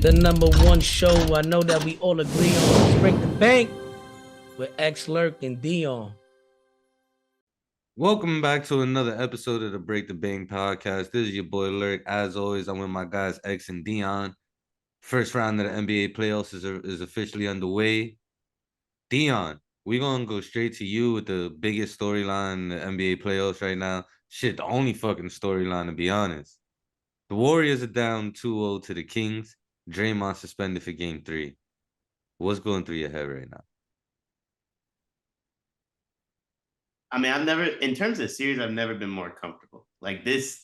The number one show I know that we all agree on is Break the Bank with Lerk and Deion. Welcome back to another episode of the Break the Bank podcast. This is your boy Lerk. As always, I'm with my guys X and Deion. First round of the NBA playoffs is officially underway. Deion, we're gonna go straight to you with the biggest storyline in the NBA playoffs right now. Shit, the only fucking storyline to be honest. The Warriors are down 2-0 to the Kings. Draymond suspended for game 3. What's going through your head right now? I mean, in terms of series, I've never been more comfortable. Like this,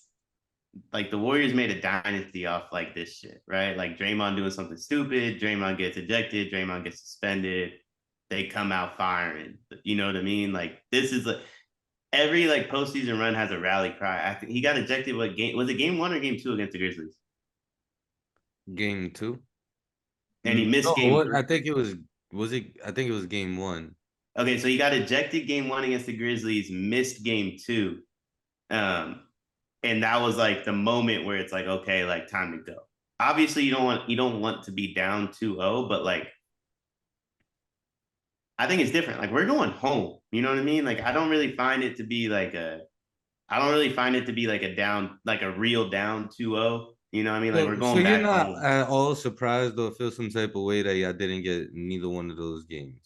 like the Warriors made a dynasty off like this shit, right? Like Draymond doing something stupid, Draymond gets ejected, Draymond gets suspended, they come out firing. You know what I mean? Like this is like every like postseason run has a rally cry. I think he got ejected. What game was it? Game 1 or game 2 against the Grizzlies? Game 2. And he missed game 3. I think it was. Was it? I think it was game 1. Okay, so he got ejected game 1 against the Grizzlies, missed game 2. And that was like the moment where it's like, okay, like time to go. Obviously, you don't want to be down 2-0, but like I think it's different. Like we're going home. You know what I mean? Like I don't really find it to be like a down, like a real down 2-0. You know what I mean? Like we're going back. So you're not at all surprised or feel some type of way that y'all didn't get neither one of those games?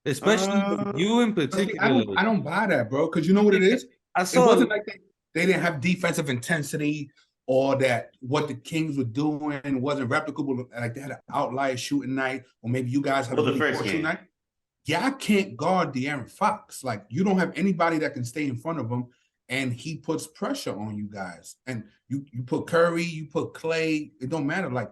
Especially you in particular. I don't buy that, bro. Because you know what it is? It wasn't like they didn't have defensive intensity or that what the Kings were doing wasn't replicable. Like they had an outlier shooting night, or maybe you guys had a really poor shooting night. Yeah, I can't guard De'Aaron Fox. Like you don't have anybody that can stay in front of him, and he puts pressure on you guys. And you put Curry, you put Clay. It don't matter. Like,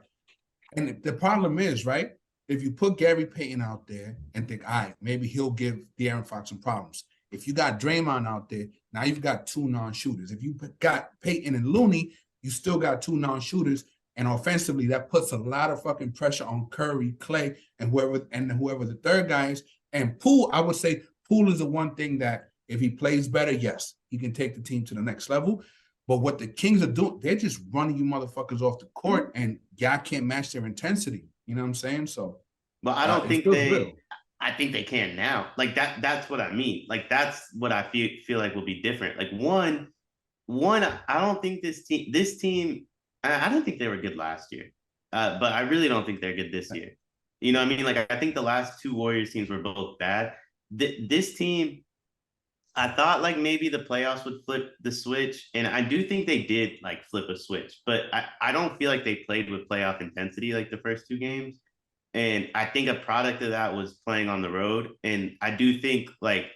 and the problem is, right? If you put Gary Payton out there and think, all right, maybe he'll give De'Aaron Fox some problems. If you got Draymond out there, now you've got 2 non-shooters. If you got Payton and Looney, you still got 2 non-shooters. And offensively, that puts a lot of fucking pressure on Curry, Clay, and whoever the third guy is. And Poole, I would say Poole is the one thing that if he plays better, yes, he can take the team to the next level. But what the Kings are doing, they're just running you motherfuckers off the court, and y'all can't match their intensity. You know what I'm saying? So, but I don't think I think they can now. Like that's what I mean. Like that's what I feel like will be different. Like one, I don't think this team, I don't think they were good last year. But I really don't think they're good this year. You know what I mean? Like I think the last 2 Warriors teams were both bad. This team, I thought like maybe the playoffs would flip the switch, and I do think they did like flip a switch, but I don't feel like they played with playoff intensity like the first 2 games. And I think a product of that was playing on the road. And I do think like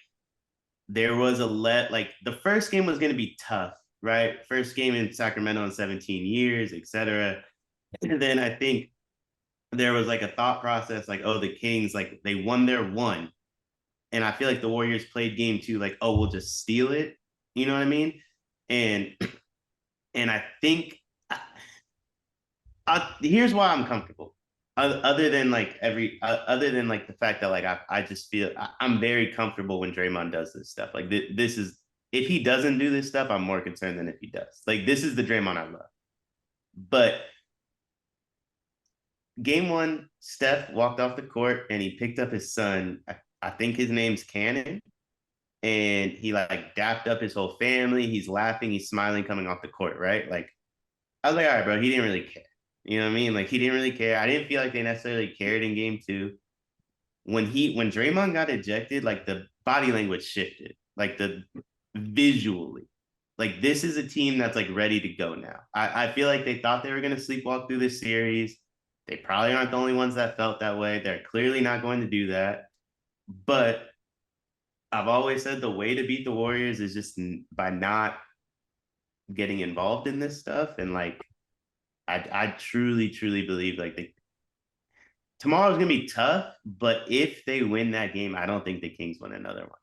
there was like the first game was going to be tough, right? First game in Sacramento in 17 years, etc. And then I think there was like a thought process like, oh, the Kings, like they won their 1. And I feel like the Warriors played game 2 like, oh, we'll just steal it. You know what I mean? And I think here's why I'm comfortable. Other than like the fact that like I just feel I'm very comfortable when Draymond does this stuff. Like this is, if he doesn't do this stuff, I'm more concerned than if he does. Like this is the Draymond I love. But game 1, Steph walked off the court and he picked up his son. I think his name's Cannon. And he like dapped up his whole family. He's laughing, he's smiling coming off the court, right? Like I was like, all right, bro, he didn't really care. You know what I mean? Like he didn't really care. I didn't feel like they necessarily cared in game 2. When Draymond got ejected, like the body language shifted, like the visually, like this is a team that's like ready to go now. I feel like they thought they were going to sleepwalk through this series. They probably aren't the only ones that felt that way. They're clearly not going to do that. But I've always said the way to beat the Warriors is just by not getting involved in this stuff. And like, I truly, truly believe like tomorrow's going to be tough, but if they win that game, I don't think the Kings win another one.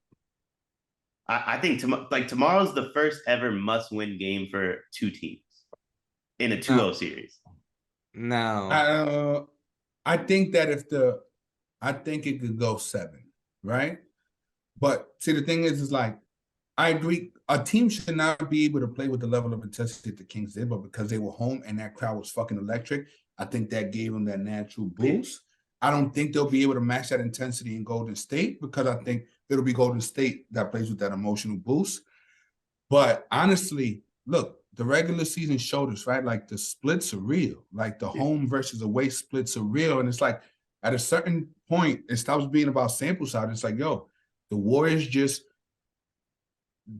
I think tomorrow's the first ever must-win game for 2 teams in a 2-0 series. No. I think that I think it could go 7, right? But see, the thing is like, I agree. A team should not be able to play with the level of intensity that the Kings did, but because they were home and that crowd was fucking electric, I think that gave them that natural boost. I don't think they'll be able to match that intensity in Golden State because I think it'll be Golden State that plays with that emotional boost. But honestly, look, the regular season showed us, right? Like the splits are real. Like the home versus away splits are real. And it's like at a certain point, it stops being about sample size. It's like, yo, the Warriors just,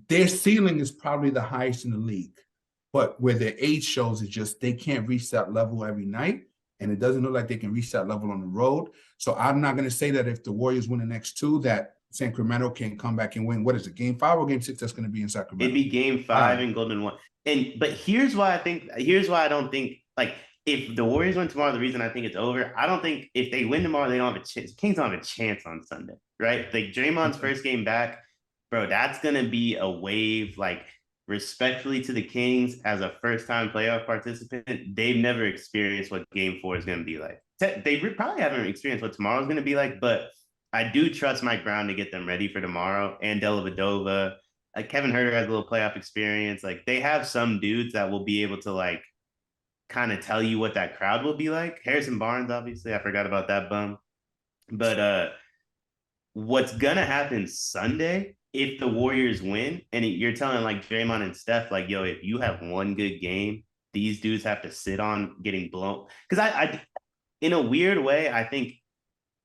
their ceiling is probably the highest in the league. But where their age shows is just they can't reach that level every night. And it doesn't look like they can reach that level on the road. So I'm not going to say that if the Warriors win the next two, that Sacramento can come back and win. What is it, game 5 or game 6 that's going to be in Sacramento? It'd be game 5 in Golden 1. But here's why I don't think, like, if the Warriors win tomorrow, the reason I think it's over, I don't think if they win tomorrow, they don't have a chance. Kings don't have a chance on Sunday, right? Like Draymond's first game back, bro, that's going to be a wave. Like, respectfully to the Kings as a first-time playoff participant, they've never experienced what game 4 is going to be like. They probably haven't experienced what tomorrow's going to be like, but I do trust Mike Brown to get them ready for tomorrow, and Dellavedova. Like Kevin Huerter has a little playoff experience. Like they have some dudes that will be able to like kind of tell you what that crowd will be like. Harrison Barnes, obviously, I forgot about that bum. But what's gonna happen Sunday if the Warriors win, and you're telling like Draymond and Steph, like, yo, if you have one good game, these dudes have to sit on getting blown. Because I, in a weird way, I think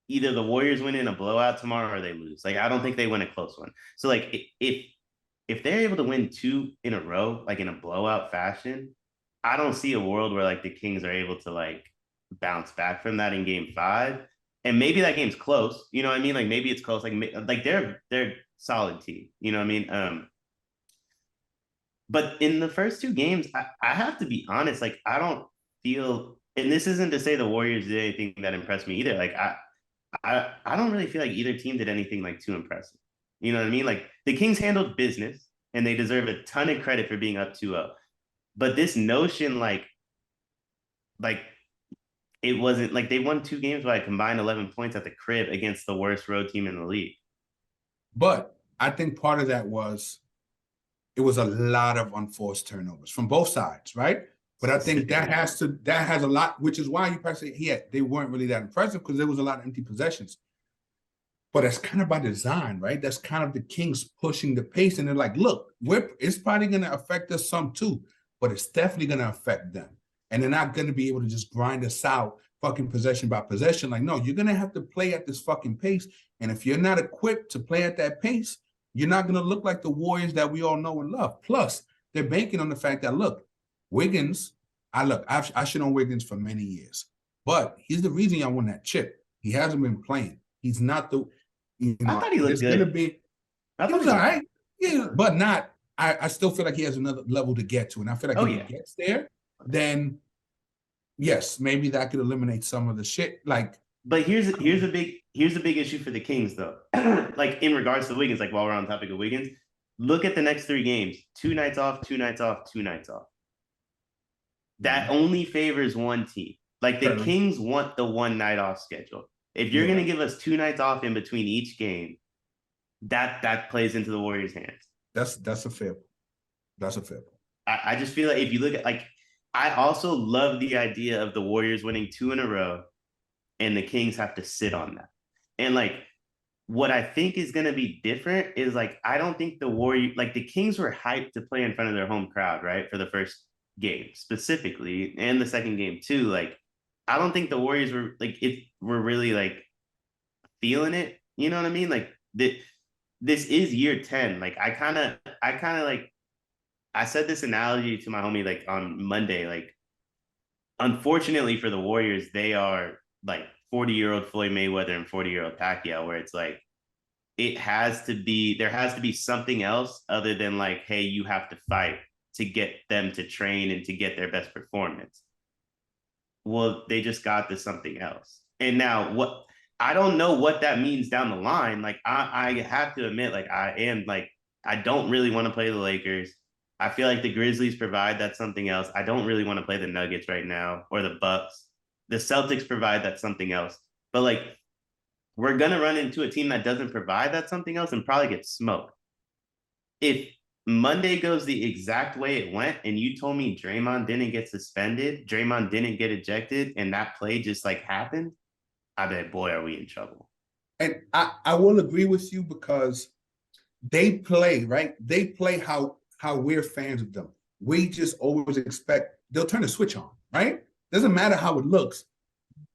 either the Warriors win in a blowout tomorrow or they lose. Like, I don't think they win a close one. So, like, if they're able to win 2 in a row, like in a blowout fashion, I don't see a world where like the Kings are able to like bounce back from that in game 5. And maybe that game's close. You know what I mean? Like maybe it's close. Like they're solid team. You know what I mean? But in the first 2 games, I have to be honest. Like I don't feel, and this isn't to say the Warriors did anything that impressed me either. Like I don't really feel like either team did anything like too impressive. You know what I mean? Like the Kings handled business and they deserve a ton of credit for being up 2-0. But this notion, like it wasn't like they won 2 games by a combined 11 points at the crib against the worst road team in the league. But I think part of that was it was a lot of unforced turnovers from both sides, right? But I think that has a lot, which is why you probably say, they weren't really that impressive because there was a lot of empty possessions. But that's kind of by design, right? That's kind of the Kings pushing the pace. And they're like, look, it's probably going to affect us some too, but it's definitely going to affect them. And they're not going to be able to just grind us out fucking possession by possession. Like, no, you're going to have to play at this fucking pace. And if you're not equipped to play at that pace, you're not going to look like the Warriors that we all know and love. Plus, they're banking on the fact that, look, Wiggins, I should know Wiggins for many years, but he's the reason y'all won that chip. He hasn't been playing. He's not the, I thought he looked good. He was all right. Yeah, but not, I still feel like he has another level to get to. And I feel like if he gets there, then yes, maybe that could eliminate some of the shit. Like, but here's a big issue for the Kings though. Like in regards to Wiggins, like while we're on the topic of Wiggins, look at the next 3 games: 2 nights off, 2 nights off, 2 nights off. That only favors one team. Like the Kings want the 1 night off schedule. If you're gonna give us 2 nights off in between each game, that plays into the Warriors' hands. That's a fair. That's a fair point. I just feel like if you look at like, I also love the idea of the Warriors winning 2 in a row, and the Kings have to sit on that. And like, what I think is going to be different is like, I don't think the Kings were hyped to play in front of their home crowd, right? For the first game specifically, and the second game too. Like, I don't think the Warriors were really like feeling it. You know what I mean? Like this is year 10. Like I kind of like, I said this analogy to my homie like on Monday. Like, unfortunately for the Warriors, they are like 40-year-old Floyd Mayweather and 40-year-old Pacquiao, where it's like there has to be something else other than like, hey, you have to fight to get them to train and to get their best performance. Well, they just got to something else. And now I don't know what that means down the line. Like I have to admit, like I don't really want to play the Lakers. I feel like the Grizzlies provide that something else. I don't really want to play the Nuggets right now or the Bucks. The Celtics provide that something else. But like, we're going to run into a team that doesn't provide that something else and probably get smoked. If Monday goes the exact way it went, and you told me Draymond didn't get suspended, Draymond didn't get ejected, and that play just like happened, I bet, boy, are we in trouble. And I will agree with you because they play, right? They play how we're fans of them. We just always expect they'll turn the switch on, right? Doesn't matter how it looks.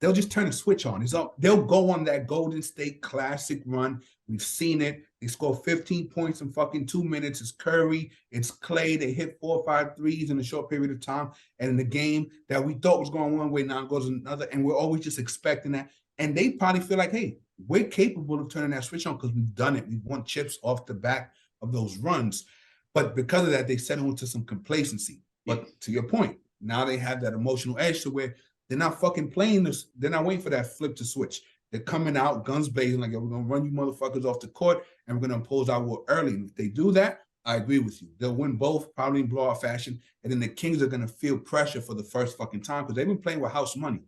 They'll just turn the switch on. They'll go on that Golden State classic run. We've seen it. They score 15 points in fucking 2 minutes. It's Curry. It's Clay. They hit 4 or 5 threes in a short period of time. And in the game that we thought was going one way, now it goes another. And we're always just expecting that. And they probably feel like, hey, we're capable of turning that switch on because we've done it. We've won chips off the back of those runs. But because of that, they settle into some complacency. But to your point, now they have that emotional edge to where they're not fucking playing this. They're not waiting for that flip to switch. They're coming out, guns blazing, like, we're going to run you motherfuckers off the court and we're going to impose our will early. And if they do that, I agree with you. They'll win both, probably in blowout fashion. And then the Kings are going to feel pressure for the first fucking time because they've been playing with house money.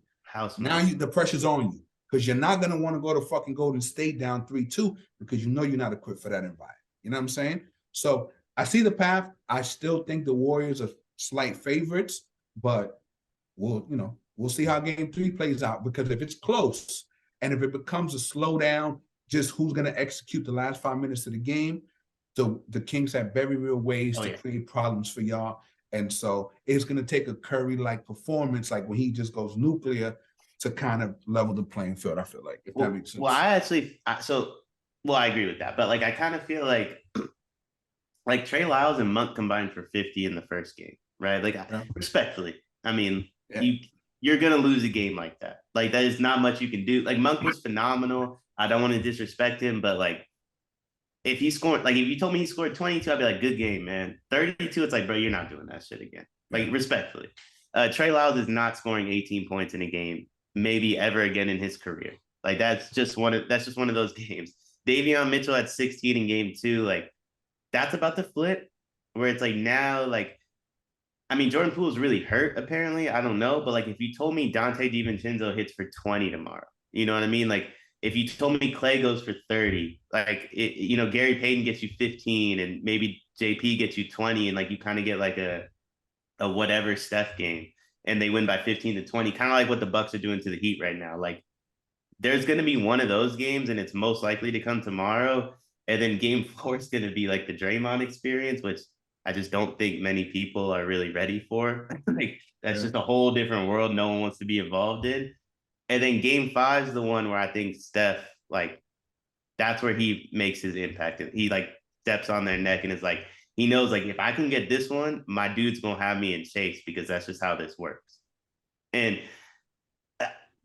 Now the pressure's on you because you're not going to want to go to fucking Golden State down 3-2 because you know you're not equipped for that environment. You know what I'm saying? So I see the path. I still think the Warriors are slight favorites, but we'll see how game 3 plays out because if it's close and if it becomes a slowdown, just who's going to execute the last 5 minutes of the game, the Kings have very real ways to create problems for y'all. And so it's going to take a Curry-like performance, like when he just goes nuclear, to kind of level the playing field, I feel like, if that makes sense. Well, I agree with that. But, like, I kind of feel like Trey Lyles and Monk combined for 50 in the first game, right? Like, respectfully, I mean, you're going to lose a game like that. Like, that is not much you can do. Like, Monk was phenomenal. I don't want to disrespect him, but, like, if he scored, like, if you told me he scored 22, I'd be like, good game, man. 32, it's like, bro, you're not doing that shit again. Like, respectfully. Trey Lyles is not scoring 18 points in a game, maybe ever again in his career. Like, that's just one of those games. Davion Mitchell at 16 in game 2, like, that's about to flip, where it's like now, like, I mean, Jordan Poole's really hurt, apparently. I don't know. But, like, if you told me Dante DiVincenzo hits for 20 tomorrow, you know what I mean? Like, if you told me Clay goes for 30, like, Gary Payton gets you 15 and maybe JP gets you 20 and, like, you kind of get, like, a whatever Steph game and they win by 15 to 20, kind of like what the Bucks are doing to the Heat right now. Like, there's going to be one of those games and it's most likely to come tomorrow. And then game 4 is going to be like the Draymond experience, which I just don't think many people are really ready for. Like, that's just a whole different world no one wants to be involved in. And then game 5 is the one where I think Steph, like, that's where he makes his impact. He, like, steps on their neck and is like, he knows, like, if I can get this one, my dude's going to have me in chase because that's just how this works. And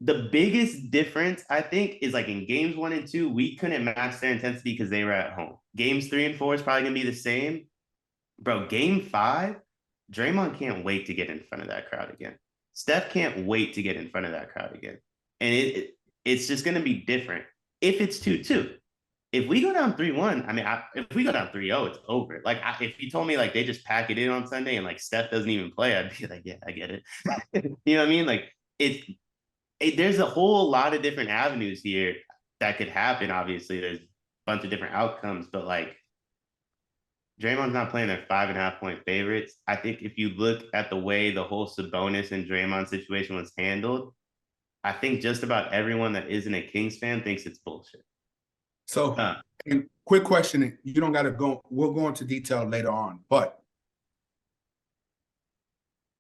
the biggest difference, I think, is, like, in games 1 and 2, we couldn't match their intensity because they were at home. Games 3 and 4 is probably going to be the same. Bro, game 5, Draymond can't wait to get in front of that crowd again. Steph can't wait to get in front of that crowd again. And it's just going to be different if it's 2-2. If we go down 3-1, I mean, if we go down 3-0, it's over. Like, if you told me, like, they just pack it in on Sunday and, like, Steph doesn't even play, I'd be like, yeah, I get it. You know what I mean? Like, there's a whole lot of different avenues here that could happen. Obviously, there's a bunch of different outcomes, but, like, Draymond's not playing their 5.5-point favorites. I think if you look at the way the whole Sabonis and Draymond situation was handled, I think just about everyone that isn't a Kings fan thinks it's bullshit. So, quick question. You don't got to go. We'll go into detail later on. But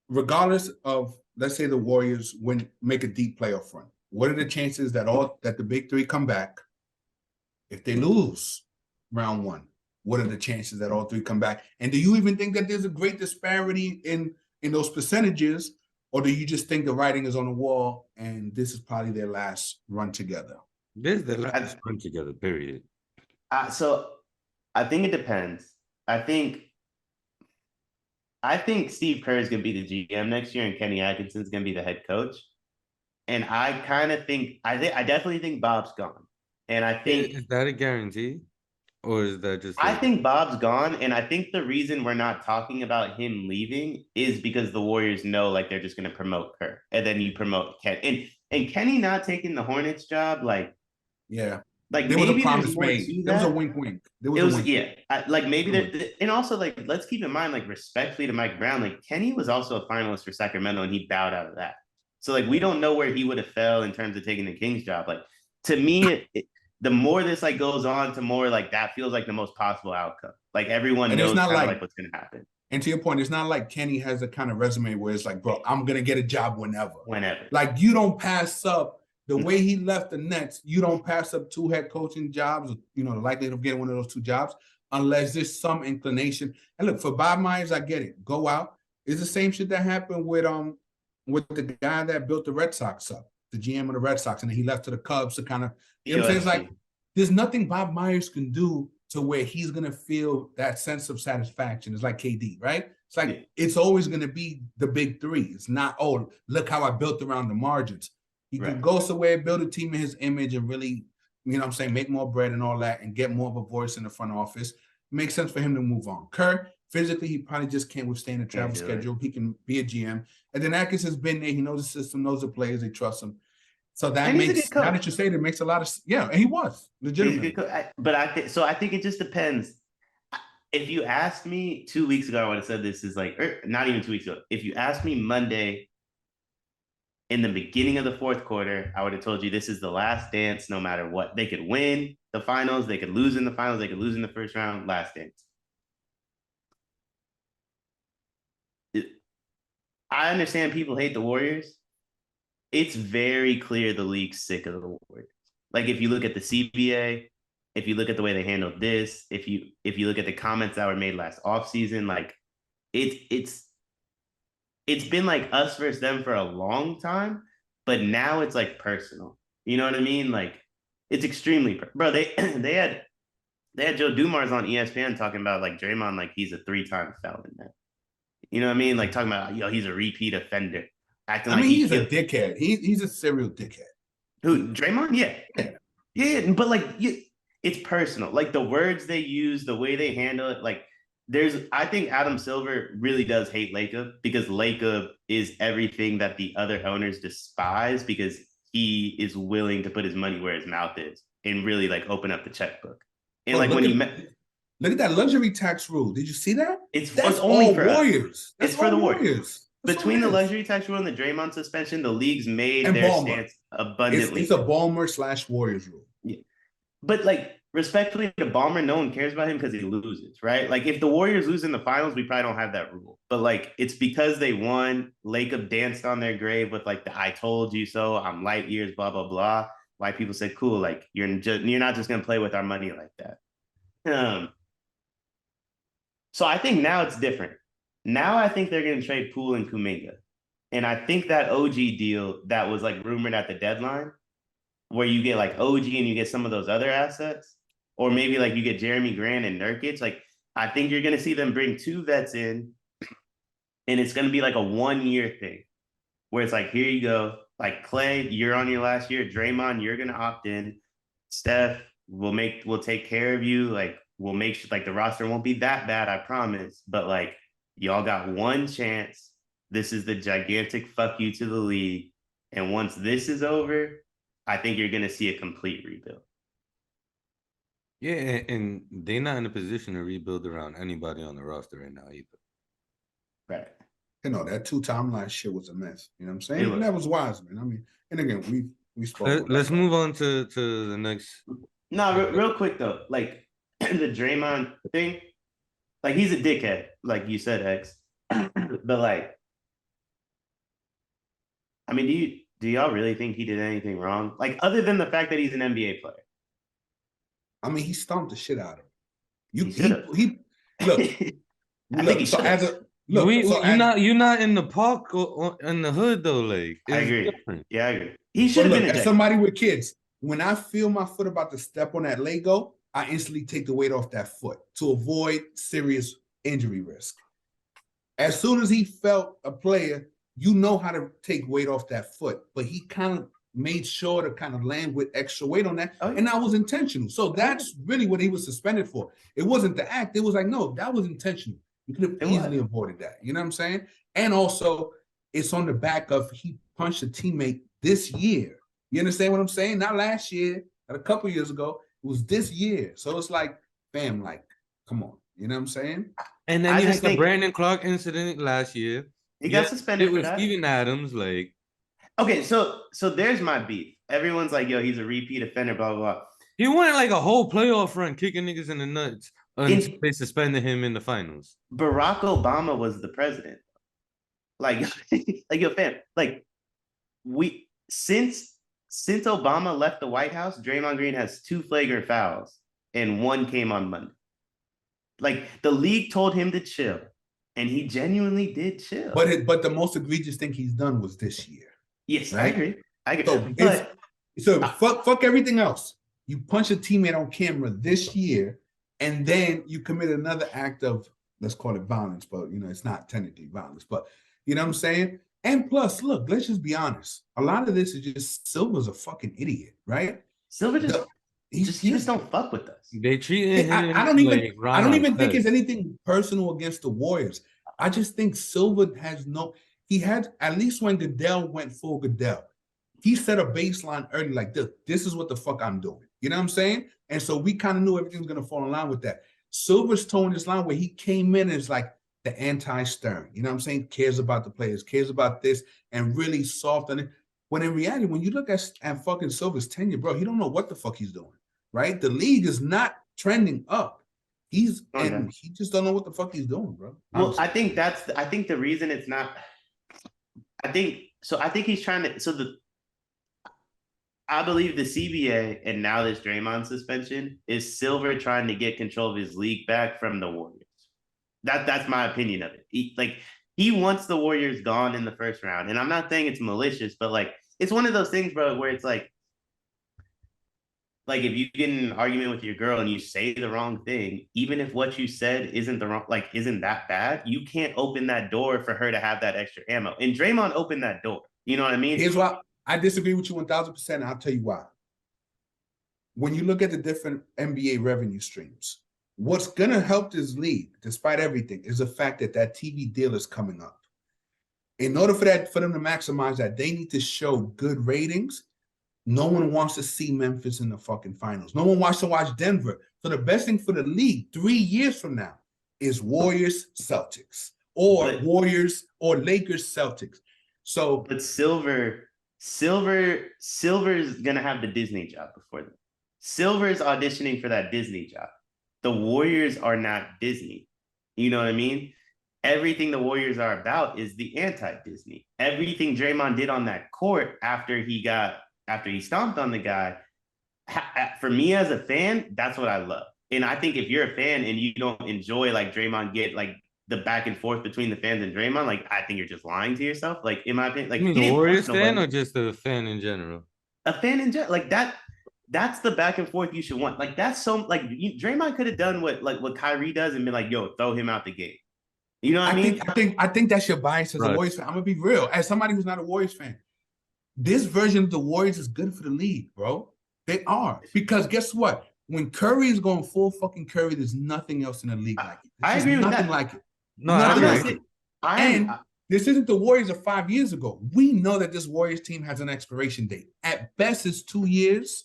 regardless of, let's say the Warriors make a deep playoff run, what are the chances that the big 3 come back? If they lose round 1, what are the chances that all 3 come back? And do you even think that there's a great disparity in those percentages? Or do you just think the writing is on the wall and this is probably their last run together? This is the last run together, period. So I think it depends. I think Steve Kerr is going to be the GM next year and Kenny Atkinson is going to be the head coach. And I definitely think Bob's gone. And I think... Is that a guarantee? Or is that just... I think Bob's gone, and I think the reason we're not talking about him leaving is because the Warriors know, like, they're just going to promote Kerr, and then you promote Ken. And Kenny not taking the Hornets job, like... Yeah. Like there was a maybe promise there's more made. to There was a that. wink. There It was a was, wink. yeah. Like maybe there, and also like let's keep in mind, like respectfully to Mike Brown, like Kenny was also a finalist for Sacramento and he bowed out of that. So like we don't know where he would have fell in terms of taking the Kings job. Like to me, the more this like goes on, to more like that feels like the most possible outcome. Like everyone And it's knows not kind of like like what's gonna happen. And to your point, it's not like Kenny has a kind of resume where it's like, bro, I'm gonna get a job whenever. Whenever. Like you don't pass up the way he left the Nets. You don't pass up 2 head coaching jobs. You know, the likelihood of getting one of those 2 jobs, unless there's some inclination. And look, for Bob Myers, I get it. Go out. It's the same shit that happened with the guy that built the Red Sox up, the GM of the Red Sox, and then he left to the Cubs to kind of, you know what I'm saying? It's like there's nothing Bob Myers can do to where he's gonna feel that sense of satisfaction. It's like KD, right? It's like it's always gonna be the big 3. It's not, oh, look how I built around the margins. He can go somewhere, build a team in his image, and really, you know what I'm saying, make more bread and all that, and get more of a voice in the front office. Makes sense for him to move on. Kerr, physically, he probably just can't withstand the travel schedule. He can be a GM. And then Atkins has been there. He knows the system, knows the players, they trust him. So that makes, now that you say it, it makes a lot of, and he was legitimately. But I think it just depends. If you asked me 2 weeks ago, I would have said this is like, not even 2 weeks ago. If you asked me Monday in the beginning of the 4th quarter, I would have told you this is the last dance, no matter what. They could win the finals, they could lose in the finals, they could lose in the first round, last dance. I understand people hate the Warriors. It's very clear the league's sick of the Warriors. Like if you look at the CBA, if you look at the way they handled this, if you look at the comments that were made last offseason, like it's been like us versus them for a long time, but now it's like personal. You know what I mean? Like it's extremely bro. They had Joe Dumars on ESPN talking about like Draymond, like he's a 3-time felon. Man. You know what I mean? Like talking about he's a repeat offender. Acting like he's a dickhead. He's a serial dickhead. Who, Draymond? Yeah. But like it's personal. Like the words they use, the way they handle it. Like I think Adam Silver really does hate Lacob because Lacob is everything that the other owners despise because he is willing to put his money where his mouth is and really like open up the checkbook. And like when look at that luxury tax rule. Did you see that? It's only for Warriors. It's for the Warriors. Between the luxury tax rule and the Draymond suspension, the league's made their stance abundantly. It's a Ballmer/Warriors rule. Yeah. But like respectfully to Ballmer, no one cares about him because he loses, right? Like if the Warriors lose in the finals, we probably don't have that rule. But like it's because they won. Lacob danced on their grave with like the "I told you so," "I'm light years," blah blah blah. White people said, "Cool, like you're not just gonna play with our money like that." So I think now it's different. Now I think they're gonna trade Poole and Kuminga, and I think that OG deal that was like rumored at the deadline, where you get like OG and you get some of those other assets, or maybe like you get Jeremy Grant and Nurkic. Like I think you're gonna see them bring 2 vets in, and it's gonna be like a 1-year thing, where it's like here you go, like Clay, you're on your last year. Draymond, you're gonna opt in. Steph, we'll take care of you. Like we'll make sure like the roster won't be that bad, I promise. But like y'all got 1 chance. This is the gigantic fuck you to the league. And once this is over, I think you're going to see a complete rebuild. Yeah, and they're not in a position to rebuild around anybody on the roster right now either. Right. You know, that 2 timeline shit was a mess. You know what I'm saying? And that was wise, man. I mean, and again, we spoke. Let's move on to the next. No, real quick though, like the Draymond thing, like he's a dickhead, like you said, X. But like, I mean, do y'all really think he did anything wrong? Like, other than the fact that he's an NBA player. I mean, he stomped the shit out of him. He look. I think he so should. as a look, you're not in the park or in the hood though. Like, I agree. Different. Yeah, I agree. He should have been as somebody with kids. When I feel my foot about to step on that Lego, I instantly take the weight off that foot to avoid serious injury risk. As soon as he felt a player, you know how to take weight off that foot, but he kind of made sure to kind of land with extra weight on that, and that was intentional. So that's really what he was suspended for. It wasn't the act. It was like, no, that was intentional. You could have easily avoided that. You know what I'm saying? And also, it's on the back of he punched a teammate this year. You understand what I'm saying? Not last year, not a couple years ago. was this year. So it's like, fam, like, come on. You know what I'm saying? And then I you just had the think Brandon Clark incident last year. he got suspended it for was that. Steven Adams. Like, Okay, so there's my beef. Everyone's like, yo, he's a repeat offender, blah, blah, blah. he went like a whole playoff run kicking niggas in the nuts until they suspended him in the finals. Barack Obama was the president. Like, like yo, fam, like we since Obama left the White House, Draymond Green has 2 flagrant fouls and 1 came on Monday. Like the league told him to chill, and he genuinely did chill. But the most egregious thing he's done was this year. Yes, right? I agree. Fuck everything else. You punch a teammate on camera this year, and then you commit another act of, let's call it violence, but it's not technically violence, but you know what I'm saying? And plus, look, let's just be honest. A lot of this is just Silver's a fucking idiot, right? Silver he just don't fuck with us. They treated him. I don't even think it's anything personal against the Warriors. I just think Silver he had, at least when Goodell went full Goodell, he set a baseline early like this is what the fuck I'm doing. You know what I'm saying? And so we kind of knew everything was going to fall in line with that. Silver's towing this line where he came in as like the anti-Stern. You know what I'm saying? Cares about the players, cares about this, and really soft on it. When in reality, when you look at fucking Silver's tenure, bro, he don't know what the fuck he's doing, right? The league is not trending up. He just don't know what the fuck he's doing, bro. Well, I think the reason it's not. I think he's trying to. I believe the CBA and now this Draymond suspension is Silver trying to get control of his league back from the Warriors. That's my opinion of it. He wants the Warriors gone in the first round, and I'm not saying it's malicious, but like it's one of those things, bro, where it's like if you get in an argument with your girl and you say the wrong thing, even if what you said isn't that bad, you can't open that door for her to have that extra ammo. And Draymond opened that door. You know what I mean? Here's why I disagree with you 1,000%. I'll tell you why. When you look at the different NBA revenue streams, what's going to help this league, despite everything, is the fact that TV deal is coming up. In order for them to maximize that, they need to show good ratings. No one wants to see Memphis in the fucking finals. No one wants to watch Denver. So the best thing for the league 3 years from now is Warriors Celtics or Warriors or Lakers Celtics. So, but Silver's gonna have the Disney job before them. Silver's auditioning for that Disney job. The Warriors are not Disney. You know what I mean? Everything the Warriors are about is the anti-Disney. Everything Draymond did on that court after he stomped on the guy, for me as a fan, that's what I love. And I think if you're a fan and you don't enjoy like Draymond get like the back and forth between the fans and Draymond, like I think you're just lying to yourself. Like in my opinion, like you mean the Warriors fan or just a fan in general? A fan in general, like that. That's the back and forth you should want. Like that's so like Draymond could have done what Kyrie does and been like, yo, throw him out the gate. You know what I mean? I think that's your bias as a Warriors fan. I'm gonna be real. As somebody who's not a Warriors fan, this version of the Warriors is good for the league, bro. They are. Because guess what? When Curry is going full fucking Curry, there's nothing else in the league like it. I agree with nothing that. like it. No, nothing like it. And this isn't the Warriors of 5 years ago. We know that this Warriors team has an expiration date. At best, it's 2 years.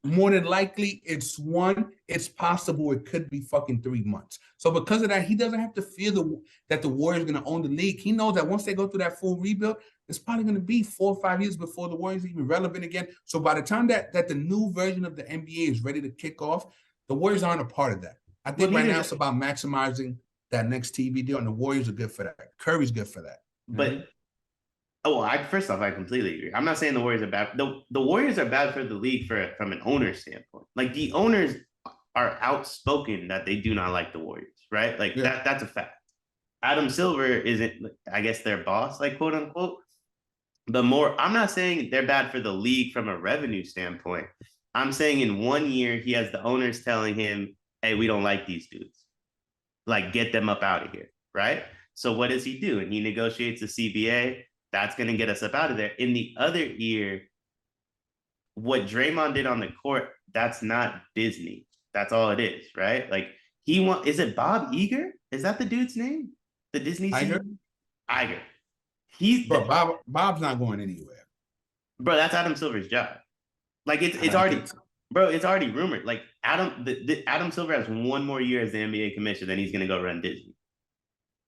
More than likely, it's 1. It's possible it could be fucking 3 months. So because of that, he doesn't have to fear that the Warriors are going to own the league. He knows that once they go through that full rebuild, it's probably going to be 4 or 5 years before the Warriors are even relevant again. So by the time that the new version of the NBA is ready to kick off, the Warriors aren't a part of that. I think right now it's about maximizing that next TV deal, and the Warriors are good for that. Curry's good for that. But first off, I completely agree. I'm not saying the Warriors are bad. The Warriors are bad for the league from an owner standpoint. Like the owners are outspoken that they do not like the Warriors, right? Like that's a fact. Adam Silver isn't, I guess, their boss, like quote unquote. I'm not saying they're bad for the league from a revenue standpoint. I'm saying in 1 year, he has the owners telling him, hey, we don't like these dudes. Like, get them up out of here, right? So what does he do? And he negotiates a CBA. That's going to get us up out of there. In the other year, what Draymond did on the court, that's not Disney. That's all it is, right? Like, is it Bob Iger? Is that the dude's name? The Disney Iger? Iger. Bob's not going anywhere. Bro, that's Adam Silver's job. Like it's already Bro, it's already rumored. Like Adam Silver has one more year as the NBA commissioner, then he's gonna go run Disney.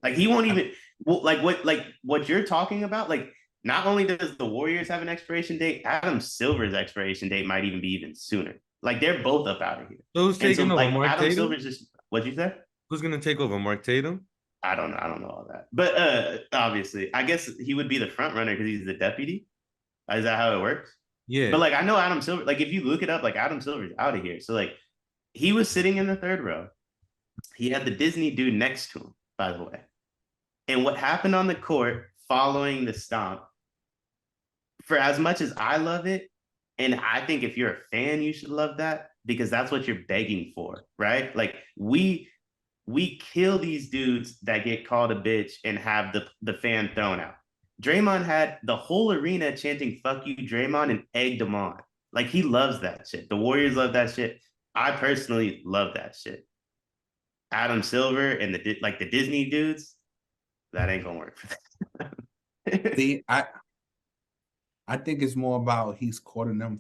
Like he won't even what you're talking about. Like not only does the Warriors have an expiration date, Adam Silver's expiration date might even be even sooner. Like they're both up out of here. So who's taking over? Like Mark Adam Tatum? Silver's just what'd you say? Who's gonna take over? Mark Tatum? I don't know. I don't know all that. But obviously, I guess he would be the front runner because he's the deputy. Is that how it works? Yeah. But like I know Adam Silver, like if you look it up, like Adam Silver's out of here. So like he was sitting in the third row. He had the Disney dude next to him, by the way. And what happened on the court following the stomp, for as much as I love it, and I think if you're a fan, you should love that because that's what you're begging for, right? Like we kill these dudes that get called a bitch and have the fan thrown out. Draymond had the whole arena chanting "fuck you, Draymond" and egged him on. Like he loves that shit. The Warriors love that shit. I personally love that shit. Adam Silver and the Disney dudes, that ain't gonna work for them. See, I think it's more about he's courting them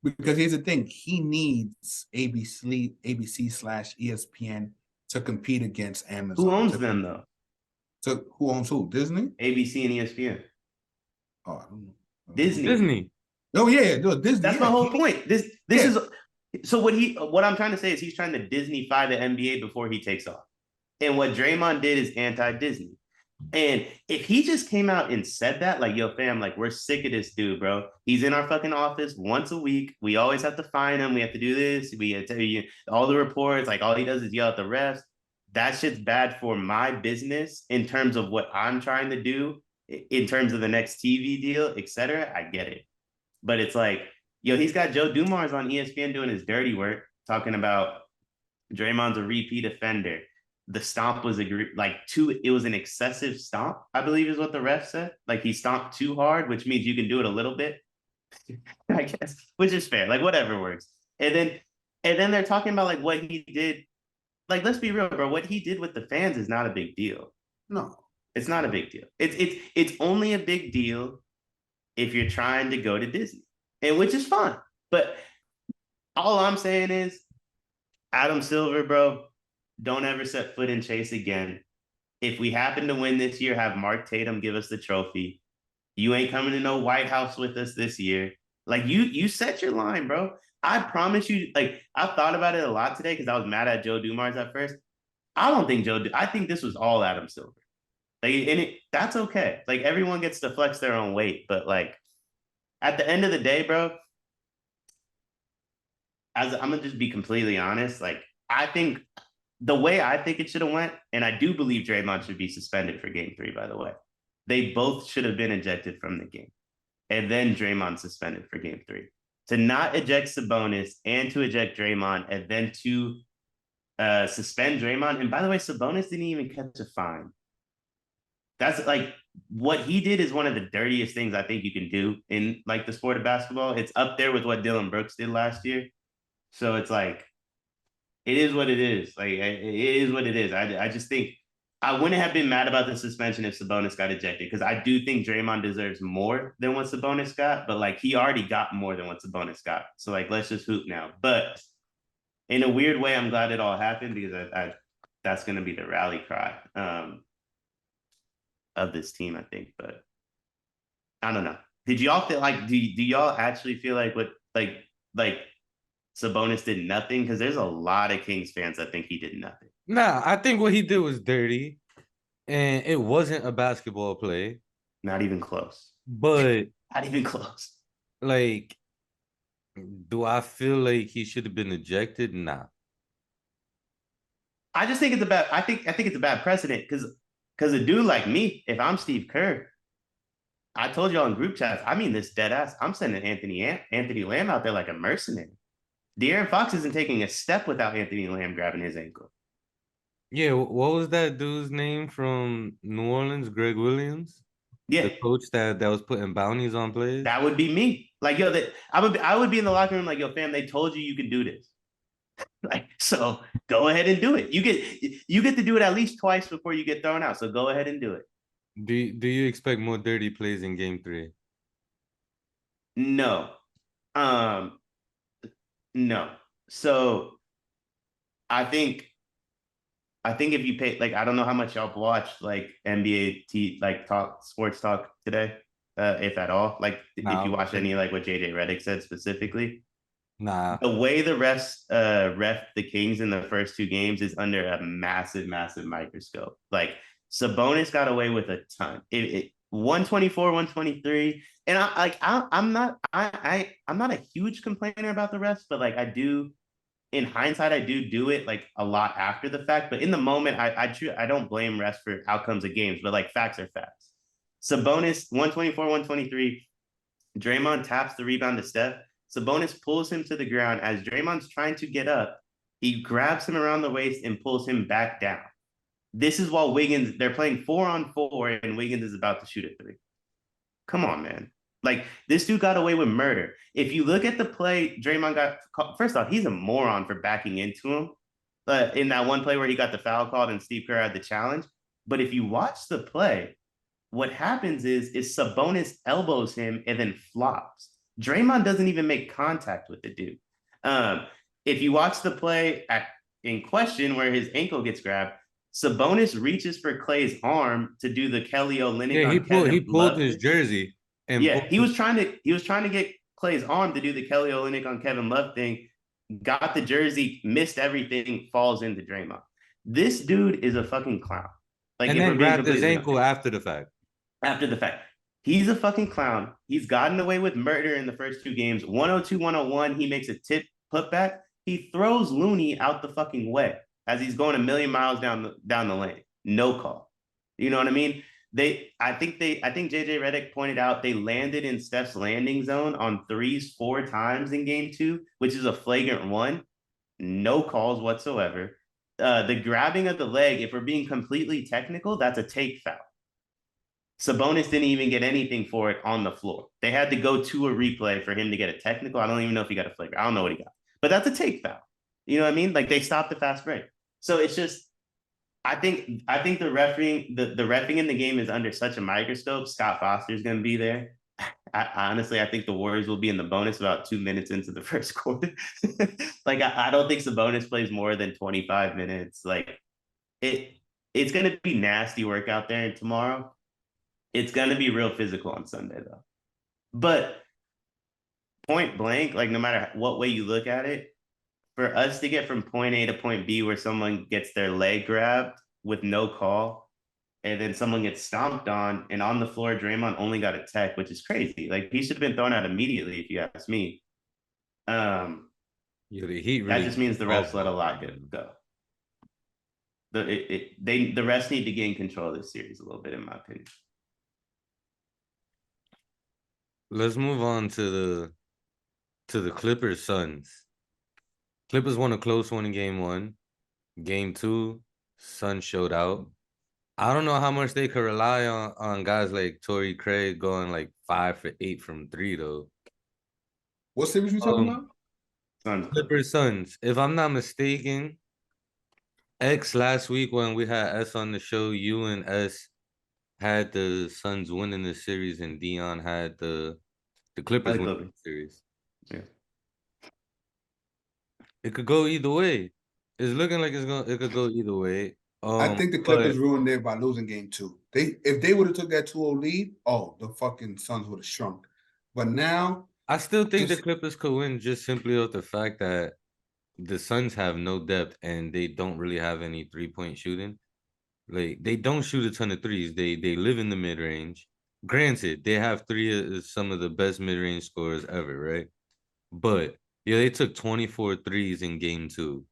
because here's the thing, he needs ABC/ESPN to compete against Amazon. Who owns them though? So who owns who? Disney? ABC and ESPN. Oh, I don't know. Disney. Oh yeah, no, Disney. That's my whole point. This is so what I'm trying to say is he's trying to Disney-fy the NBA before he takes off. And what Draymond did is anti-Disney. And if he just came out and said that, like, yo, fam, like, we're sick of this dude, bro. He's in our fucking office once a week. We always have to fine him. We have to do this. We have to tell you all the reports. Like, all he does is yell at the refs. That shit's bad for my business in terms of what I'm trying to do, in terms of the next TV deal, etc. I get it. But it's like, yo, he's got Joe Dumars on ESPN doing his dirty work, talking about Draymond's a repeat offender. The stomp was it was an excessive stomp, I believe is what the ref said. Like he stomped too hard, which means you can do it a little bit, I guess, which is fair. Like whatever works. And then they're talking about like what he did. Like, let's be real, bro. What he did with the fans is not a big deal. No, it's not a big deal. It's only a big deal if you're trying to go to Disney, and which is fine. But all I'm saying is, Adam Silver, bro, don't ever set foot in Chase again. If we happen to win this year, have Mark Tatum give us the trophy. You ain't coming to no White House with us this year. Like you set your line, bro. I promise you, like I've thought about it a lot today because I was mad at Joe Dumars at first. I don't think I think this was all Adam Silver. Like, that's okay. Like everyone gets to flex their own weight, but like at the end of the day, bro, I'm gonna just be completely honest. Like I think the way I think it should have went, and I do believe Draymond should be suspended for Game 3. By the way, they both should have been ejected from the game, and then Draymond suspended for Game 3. To not eject Sabonis and to eject Draymond, and then to suspend Draymond. And by the way, Sabonis didn't even catch a fine. That's like what he did is one of the dirtiest things I think you can do in like the sport of basketball. It's up there with what Dylan Brooks did last year. So it's like, it is what it is. Like, it is what it is. I just think I wouldn't have been mad about the suspension if Sabonis got ejected because I do think Draymond deserves more than what Sabonis got, but like he already got more than what Sabonis got. So like, let's just hoop now. But in a weird way, I'm glad it all happened because that's going to be the rally cry of this team, I think. But I don't know. Did y'all feel like, do y'all actually feel like what, like Sabonis did nothing? Because there's a lot of Kings fans that think he did nothing. Nah, I think what he did was dirty, and it wasn't a basketball play. Not even close. But not even close. Like, do I feel like he should have been ejected? Nah. I just think it's a bad. I think it's a bad precedent because a dude like me, if I'm Steve Kerr, I told y'all in group chats. I mean this dead ass. I'm sending Anthony Lamb out there like a mercenary. De'Aaron Fox isn't taking a step without Anthony Lamb grabbing his ankle. Yeah, what was that dude's name from New Orleans? Greg Williams? Yeah. The coach that was putting bounties on players? That would be me. Like, yo, I would be in the locker room like, yo, fam, they told you can do this. Like, so go ahead and do it. You get to do it at least twice before you get thrown out. So go ahead and do it. Do you expect more dirty plays in Game 3? No. No. So I think if you pay, like, I don't know how much y'all watched like NBA like talk, sports talk today, if at all. Like if you No. watched any like what JJ Redick said specifically. Nah. The way the refs ref the Kings in the first two games is under a massive, massive microscope. Like Sabonis got away with a ton. 124, 123. And I'm not a huge complainer about the refs, but like I do, in hindsight, I do it like a lot after the fact. But in the moment, I don't blame refs for outcomes of games, but like facts are facts. Sabonis 124, 123. Draymond taps the rebound to Steph. Sabonis pulls him to the ground as Draymond's trying to get up. He grabs him around the waist and pulls him back down. This is while Wiggins, they're playing 4-on-4 and Wiggins is about to shoot a three. Come on, man. Like, this dude got away with murder. If you look at the play, Draymond got caught. First off, he's a moron for backing into him in that one play where he got the foul called and Steve Kerr had the challenge. But if you watch the play, what happens is Sabonis elbows him and then flops. Draymond doesn't even make contact with the dude. If you watch the play in question where his ankle gets grabbed, Sabonis reaches for Clay's arm to do the Kelly Olynyk. Yeah, he pulled his jersey. And he was trying to get Clay's arm to do the Kelly Olynyk on Kevin Love thing. Got the jersey, missed everything, falls into Draymond. This dude is a fucking clown. Like, and then grabbed his ankle after the fact. After the fact. He's a fucking clown. He's gotten away with murder in the first two games. 102, 101, he makes a tip putback. He throws Looney out the fucking way as he's going a million miles down the lane. No call. You know what I mean? I think JJ Redick pointed out they landed in Steph's landing zone on threes 4 times in game 2, which is a flagrant one. No calls whatsoever. The grabbing of the leg, if we're being completely technical, that's a take foul. Sabonis didn't even get anything for it on the floor. They had to go to a replay for him to get a technical. I don't even know if he got a flagrant. I don't know what he got. But that's a take foul. You know what I mean? Like, they stopped the fast break. So it's just, I think the refereeing in the game is under such a microscope. Scott Foster's going to be there. Honestly, I think the Warriors will be in the bonus about 2 minutes into the first quarter. Like, I don't think Sabonis plays more than 25 minutes. Like, it's going to be nasty work out there tomorrow. It's going to be real physical on Sunday, though. But point blank, like, no matter what way you look at it, for us to get from point A to point B where someone gets their leg grabbed with no call and then someone gets stomped on, and on the floor, Draymond only got a tech, which is crazy. Like, he should have been thrown out immediately, if you ask me. Yeah, the Heat that just means the refs let a lot go. The refs need to gain control of this series a little bit, in my opinion. Let's move on to the Clippers Suns. Clippers won a close one in game 1. Game 2, Suns showed out. I don't know how much they could rely on guys like Torrey Craig going like 5 for 8 from 3 though. What series we talking about? Clippers Suns. If I'm not mistaken, X last week when we had S on the show, you and S had the Suns winning the series, and Deion had the Clippers winning the series. Yeah. It could go either way. It's looking like it could go either way. I think the Clippers ruined it by losing game 2. If they would have took that 2-0 lead, the fucking Suns would have shrunk. But now, I still think the Clippers could win just simply off the fact that the Suns have no depth and they don't really have any 3-point shooting. Like, they don't shoot a ton of threes. They live in the mid range. Granted, they have 3 of some of the best mid range scorers ever, right? But yeah, they took 24 threes in game 2.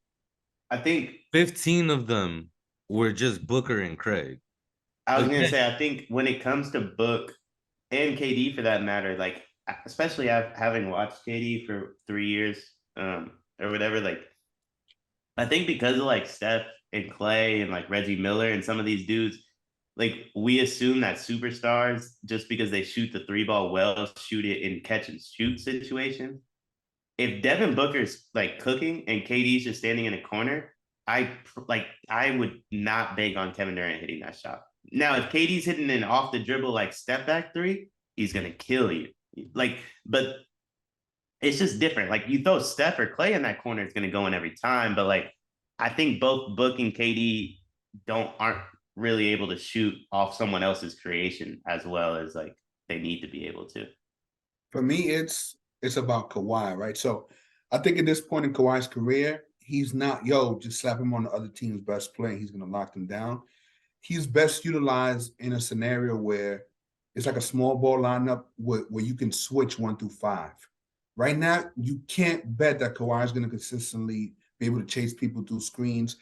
I think 15 of them were just Booker and Craig. I was gonna say, I think when it comes to Book and KD for that matter, like, especially having watched KD for 3 years, or whatever, like, I think because of like Steph and Clay and like Reggie Miller and some of these dudes, like, we assume that superstars, just because they shoot the 3-ball well, shoot it in catch and shoot situations. If Devin Booker's like cooking and KD's just standing in a corner, I would not bank on Kevin Durant hitting that shot. Now, if KD's hitting an off the dribble like step back 3, he's gonna kill you. Like, but it's just different. Like you throw Steph or Clay in that corner, it's going to go in every time. But like, I think both Book and KD aren't really able to shoot off someone else's creation as well as like they need to be able to. For me, it's about Kawhi, right? So I think at this point in Kawhi's career, he's not, just slap him on the other team's best play and he's going to lock them down. He's best utilized in a scenario where it's like a small ball lineup where you can switch 1 through 5. Right now, you can't bet that Kawhi is going to consistently be able to chase people through screens,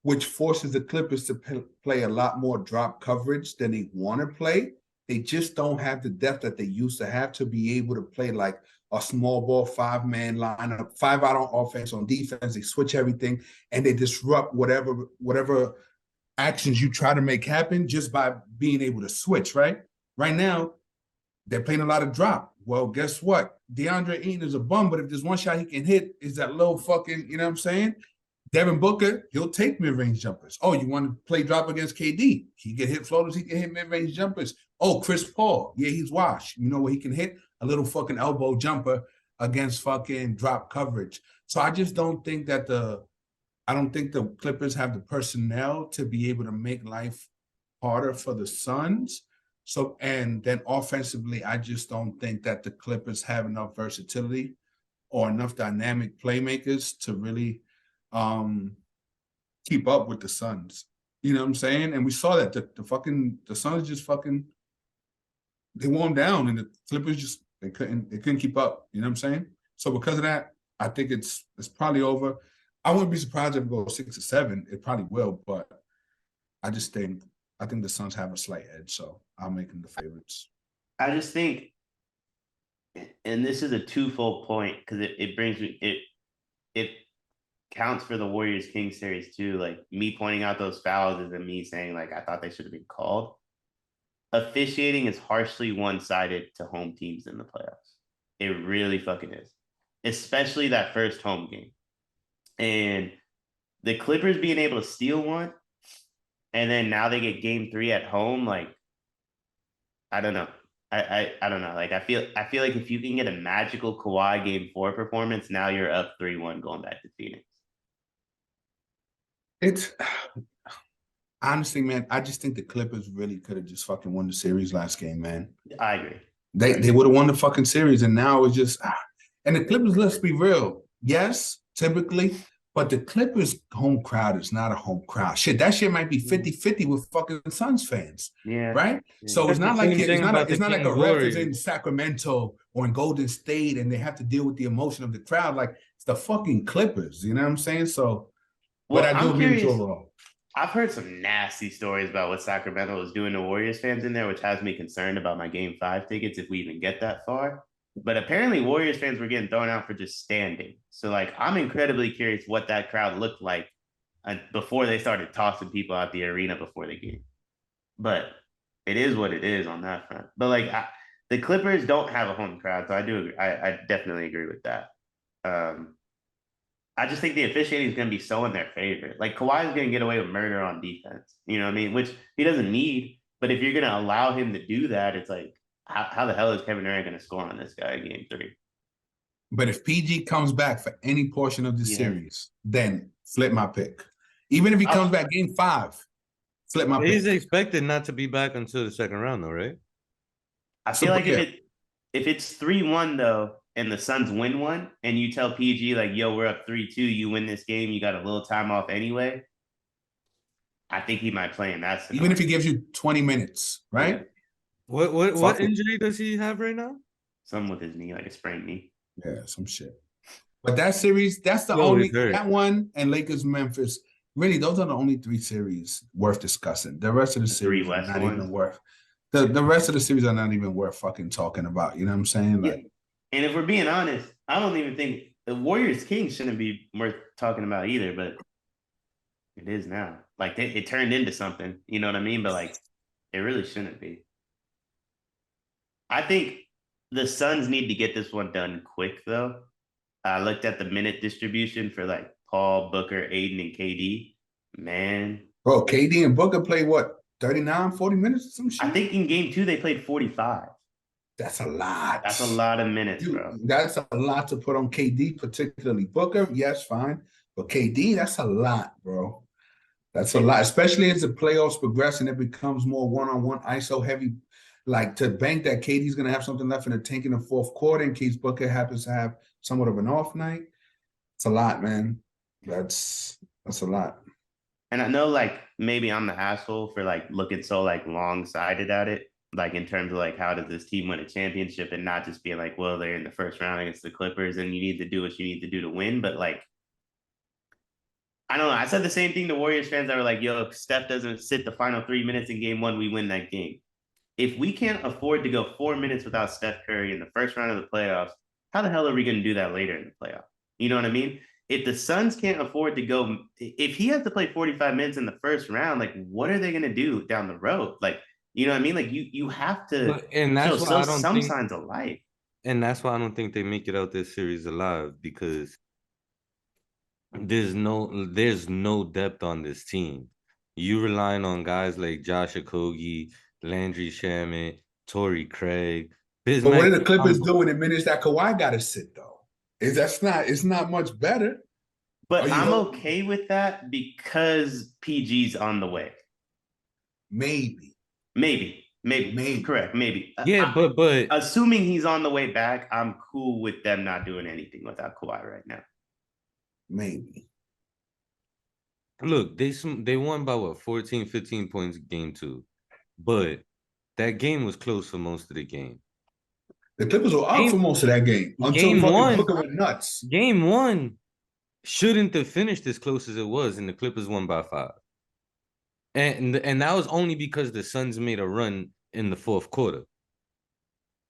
which forces the Clippers to play a lot more drop coverage than they want to play. They just don't have the depth that they used to have to be able to play like a small ball 5-man lineup, 5 out on offense, on defense. They switch everything and they disrupt whatever actions you try to make happen just by being able to switch, right? Right now, they're playing a lot of drop. Well, guess what? DeAndre Ayton is a bum, but if there's one shot he can hit, is that little fucking, you know what I'm saying? Devin Booker, he'll take mid-range jumpers. Oh, you want to play drop against KD? He can hit floaters, he can hit mid-range jumpers. Oh, Chris Paul, yeah, he's washed. You know what he can hit? A little fucking elbow jumper against fucking drop coverage. So I just don't think that the Clippers have the personnel to be able to make life harder for the Suns. So, and then offensively, I just don't think that the Clippers have enough versatility or enough dynamic playmakers to really keep up with the Suns. You know what I'm saying? And we saw that the Suns just fucking, they wore them down, and the Clippers just they couldn't keep up. You know what I'm saying? So because of that, I think it's probably over. I wouldn't be surprised if it goes 6 or 7. It probably will, but I think the Suns have a slight edge, so I'll make them the favorites. I just think, and this is a twofold point because it brings me it counts for the Warriors Kings series too. Like me pointing out those fouls is me saying like I thought they should have been called. Officiating is harshly one-sided to home teams in the playoffs. It really fucking is, especially that first home game. And the Clippers being able to steal one, and then now they get game 3 at home. Like, I don't know. I don't know. Like, I feel like if you can get a magical Kawhi game 4 performance, now you're up 3-1 going back to Phoenix. It's honestly, man, I just think the Clippers really could have just fucking won the series last game, man. I agree. They would have won the fucking series, and now it's just and the Clippers, let's be real. Yes, typically, but the Clippers home crowd is not a home crowd. Shit, that shit might be 50-50 with fucking Suns fans. Yeah. Right? Yeah. So it's not like a Kings ref is in Sacramento or in Golden State and they have to deal with the emotion of the crowd. Like it's the fucking Clippers. You know what I'm saying? So well, but I do agree with you overall. I've heard some nasty stories about what Sacramento was doing to Warriors fans in there, which has me concerned about my game 5 tickets if we even get that far. But apparently Warriors fans were getting thrown out for just standing. So, like, I'm incredibly curious what that crowd looked like before they started tossing people out the arena before the game. But it is what it is on that front. But, like, the Clippers don't have a home crowd, so I do agree. I definitely agree with that. I just think the officiating is going to be so in their favor. Like, Kawhi is going to get away with murder on defense. You know what I mean? Which he doesn't need. But if you're going to allow him to do that, it's like, how the hell is Kevin Durant going to score on this guy in game 3? But if PG comes back for any portion of the series, then flip my pick. Even if he comes back game 5, flip my pick. He's expected not to be back until the second round, though, right? I feel like if it's 3-1 though, and the Suns win one, and you tell PG like, "Yo, we're up 3-2, you win this game, you got a little time off anyway," I think he might play in that scenario. Even if he gives you 20 minutes, right? Yeah. What injury does he have right now? Something with his knee, like a sprained knee. Yeah, some shit. But that series, that's the only that one and Lakers Memphis. Really, those are the only 3 series worth discussing. The rest of the series are not even worth. The rest of the series are not even worth fucking talking about. You know what I'm saying? Like, and if we're being honest, I don't even think the Warriors Kings shouldn't be worth talking about either. But it is now. Like it turned into something. You know what I mean? But like, it really shouldn't be. I think the Suns need to get this one done quick, though. I looked at the minute distribution for like Paul, Booker, Aiden, and KD. Man. Bro, KD and Booker played what, 39, 40 minutes or some shit? I think in game 2 they played 45. That's a lot. That's a lot of minutes, bro. That's a lot to put on KD, particularly Booker. Yes, fine. But KD, that's a lot, bro. That's a lot, especially as the playoffs progress and it becomes more one-on-one ISO heavy. Like to bank that KD's going to have something left in the tank in the fourth quarter in case Booker happens to have somewhat of an off night. It's a lot, man. That's a lot. And I know like maybe I'm the asshole for like looking so like long-sighted at it, like in terms of like how does this team win a championship and not just being like, well, they're in the first round against the Clippers and you need to do what you need to do to win. But like, I don't know. I said the same thing to Warriors fans that were like, yo, if Steph doesn't sit the final 3 minutes in game one, we win that game. If we can't afford to go 4 minutes without Steph Curry in the first round of the playoffs, how the hell are we going to do that later in the playoff? You know what I mean? If the Suns can't afford to go, if he has to play 45 minutes in the first round, like what are they going to do down the road? Like, you know what I mean? Like you have to show some signs of life. And that's why I don't think they make it out this series alive, because there's no depth on this team. You relying on guys like Josh Okogie, Landry Shamet, Torrey Craig. But what are the Clippers doing in minutes that Kawhi got to sit though? It's not much better. But I'm okay with that because PG's on the way. Maybe. Correct. Maybe. Yeah, but assuming he's on the way back, I'm cool with them not doing anything without Kawhi right now. Maybe. Look, they won by what, 14, 15 points game 2. But that game was close for most of the game. The Clippers were up for most of that game until game one, Booker went nuts. Game 1 shouldn't have finished as close as it was, and the Clippers won by 5. And that was only because the Suns made a run in the fourth quarter.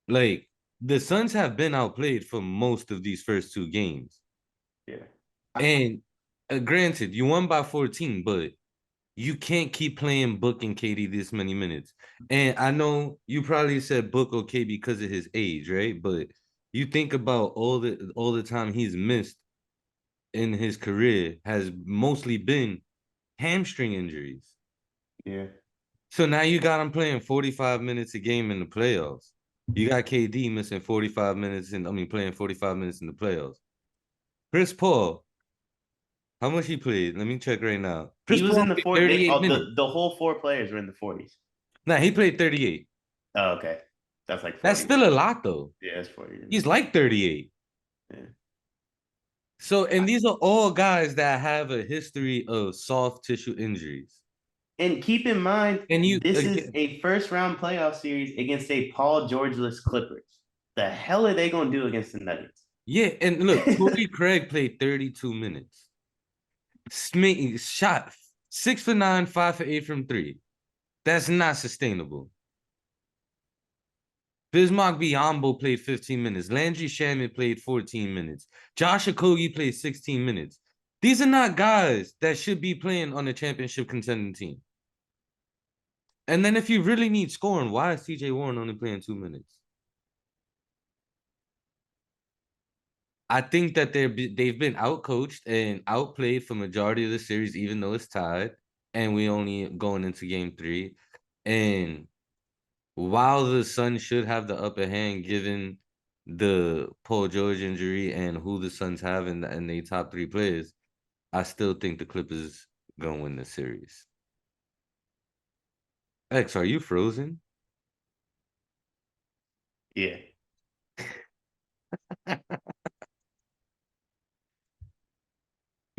Like, the Suns have been outplayed for most of these first 2 games. Yeah. And granted, you won by 14, but you can't keep playing Book and KD this many minutes. And I know you probably said Book okay because of his age, right? But you think about all the time he's missed in his career has mostly been hamstring injuries. Yeah. So now you got him playing 45 minutes a game in the playoffs. You got KD missing 45 minutes playing 45 minutes in the playoffs. Chris Paul, how much he played? Let me check right now. Chris Paul was in the 38 minutes. The whole 4 players were in the 40s. Nah, he played 38. Oh, okay. That's like 40. That's still a lot, though. Yeah, it's 40. He's like 38. Yeah. So, and these are all guys that have a history of soft tissue injuries. And keep in mind, this is a first-round playoff series against a Paul George-less Clippers. The hell are they going to do against the Nuggets? Yeah, and look, Torrey Craig played 32 minutes. Smith shot 6 for 9, 5 for 8 from 3. That's not sustainable. Bismarck Biyombo played 15 minutes. Landry Shamet played 14 minutes. Josh Okogie played 16 minutes. These are not guys that should be playing on a championship contending team. And then if you really need scoring, why is TJ Warren only playing 2 minutes? I think that they've been outcoached and outplayed for majority of the series, even though it's tied, and we only going into game 3. And while the Suns should have the upper hand given the Paul George injury and who the Suns have in their top 3 players, I still think the Clippers gonna win the series. X, are you frozen? Yeah.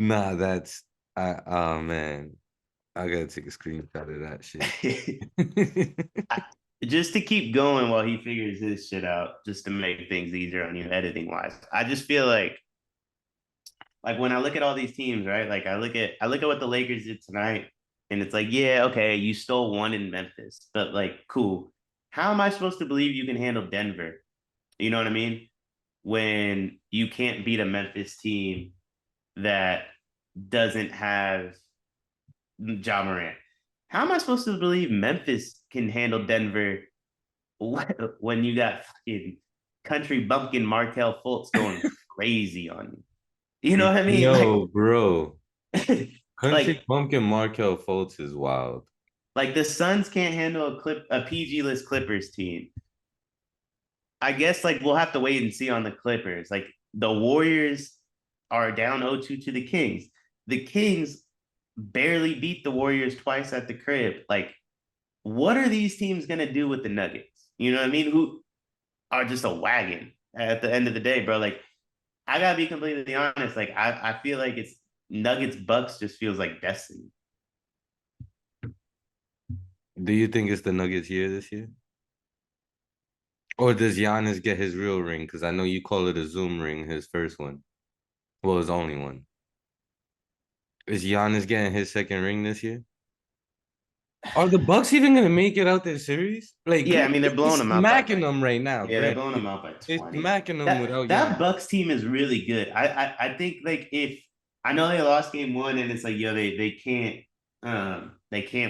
Nah, oh man. I gotta take a screenshot of that shit. Just to keep going while he figures his shit out, just to make things easier on you editing wise. I just feel like when I look at all these teams, right? Like I look at what the Lakers did tonight, and it's like, yeah, okay, you stole 1 in Memphis, but like, cool. How am I supposed to believe you can handle Denver? You know what I mean? When you can't beat a Memphis team that doesn't have Ja Morant. How am I supposed to believe Memphis can handle Denver when you got fucking country bumpkin Markelle Fultz going crazy on you? You know what I mean? Yo, bro. Country bumpkin Markelle Fultz is wild. Like the Suns can't handle a PG-less Clippers team. I guess like we'll have to wait and see on the Clippers. Like the Warriors are down 0-2 to the Kings. The Kings barely beat the Warriors twice at the crib. Like, what are these teams gonna do with the Nuggets? You know what I mean? Who are just a wagon at the end of the day, bro? Like, I gotta be completely honest. Like, I feel like it's Nuggets Bucks just feels like destiny. Do you think it's the Nuggets year this year? Or does Giannis get his real ring? Because I know you call it a Zoom ring, his first one. Well, his only one. Is Giannis getting his second ring this year? Are the Bucks even gonna make it out this series? Like, Yeah, I mean they're blowing it's them out by smacking them right now. yeah, they're Grant. blowing them out by It's 20. smacking them That without that Giannis. Bucks team is really good. I think like if I know they lost game one and it's like yo they can't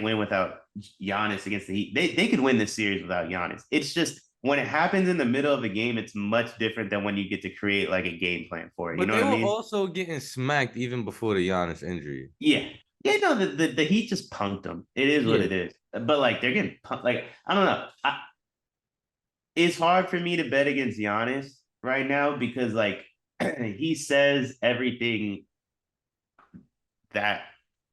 win without Giannis against the Heat. They could win this series without Giannis. It's just when it happens in the middle of a game, it's much different than when you get to create like a game plan for it. You But know they what I were mean? also getting smacked even before the Giannis injury. Yeah. Yeah, no, the Heat just punked them. It is what it is. But like they're getting punked. Like, I don't know. It's hard for me to bet against Giannis right now because like he says everything that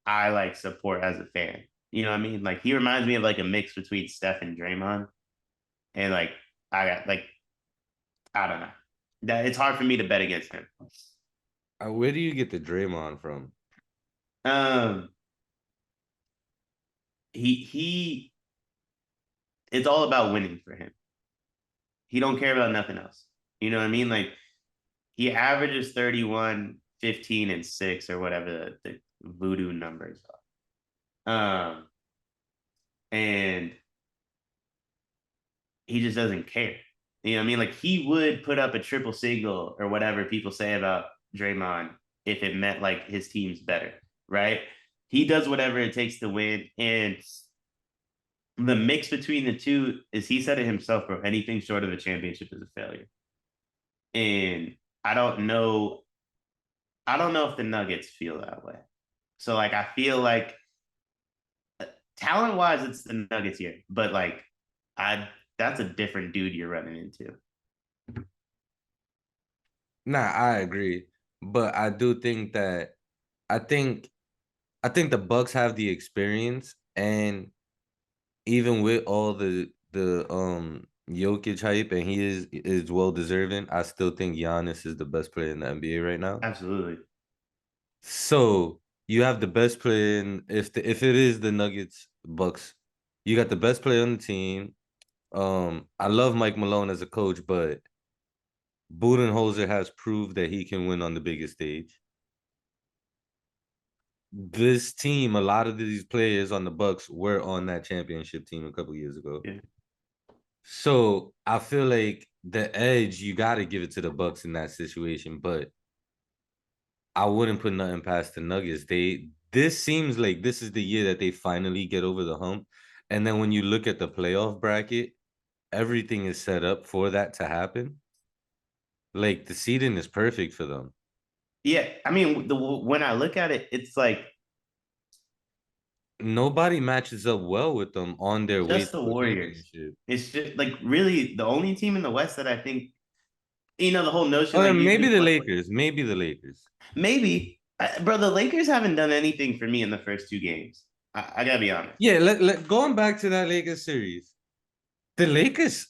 I like support as a fan. You know what I mean? Like he reminds me of like a mix between Steph and Draymond. And like I got like I don't know. That it's hard for me to bet against him. Where do you get the Draymond from? Um he it's all about winning for him. He don't care about nothing else. You know what I mean? Like he averages 31, 15, and 6 or whatever the voodoo numbers are. And he just doesn't care. You know what I mean? Like he would put up a triple single or whatever people say about Draymond if it meant like his team's better, right? He does whatever it takes to win. And the mix between the two is he said it himself, bro. Anything short of a championship is a failure. And I don't know. I don't know if the Nuggets feel that way. So like I feel like talent wise, it's the Nuggets here, but like I that's a different dude you're running into. Nah, I agree. But I do think that I think I think the Bucks have the experience, and even with all the Jokic hype, and he is well deserving, I still think Giannis is the best player in the NBA right now. Absolutely. So you have the best player in if it is the Nuggets Bucks, you got the best player on the team. I love Mike Malone as a coach, but Budenholzer has proved that he can win on the biggest stage. This team, a lot of these players on the Bucks were on that championship team a couple years ago. Yeah. So I feel like the edge, you got to give it to the Bucks in that situation, but I wouldn't put nothing past the Nuggets. This seems like this is the year that they finally get over the hump. And then when you look at the playoff bracket, everything is set up for that to happen. Like the seeding is perfect for them. Yeah, I mean, when I look at it, it's like nobody matches up well with them on their way just the to a Warriors. championship. It's just like really the only team in the West that I think, you know, the whole notion. Oh, Like maybe the Lakers. Maybe the Lakers. Maybe, bro. The Lakers haven't done anything for me in the first two games. I gotta be honest. Yeah, going back to that Lakers series, the Lakers.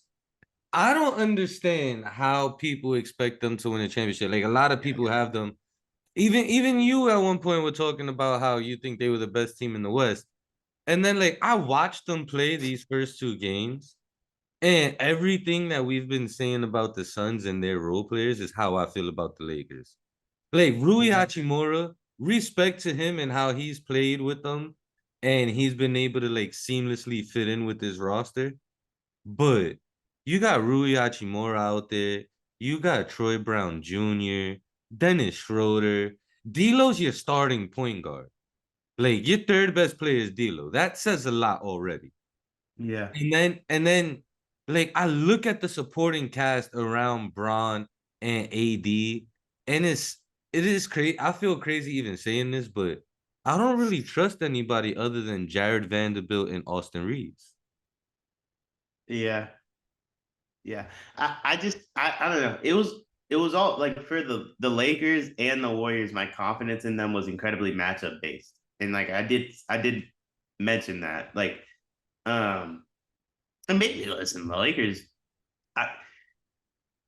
I don't understand how people expect them to win a championship. Like a lot of people have them. Even you at one point were talking about how you think they were the best team in the West. And then like I watched them play these first two games, and everything that we've been saying about the Suns and their role players is how I feel about the Lakers. Like Rui Hachimura, respect to him and how he's played with them, and he's been able to like seamlessly fit in with this roster. But you got Rui Hachimura out there. You got Troy Brown Jr., Dennis Schroeder. D'Lo's your starting point guard. Like your third best player is D'Lo. That says a lot already. Yeah. And then like I look at the supporting cast around Braun and AD, and it is crazy. I feel crazy even saying this, but I don't really trust anybody other than Jared Vanderbilt and Austin Reeves. Yeah. Yeah. I don't know. It was all like for the Lakers and the Warriors, my confidence in them was incredibly matchup based. And like I did mention that. Like and maybe listen, the Lakers I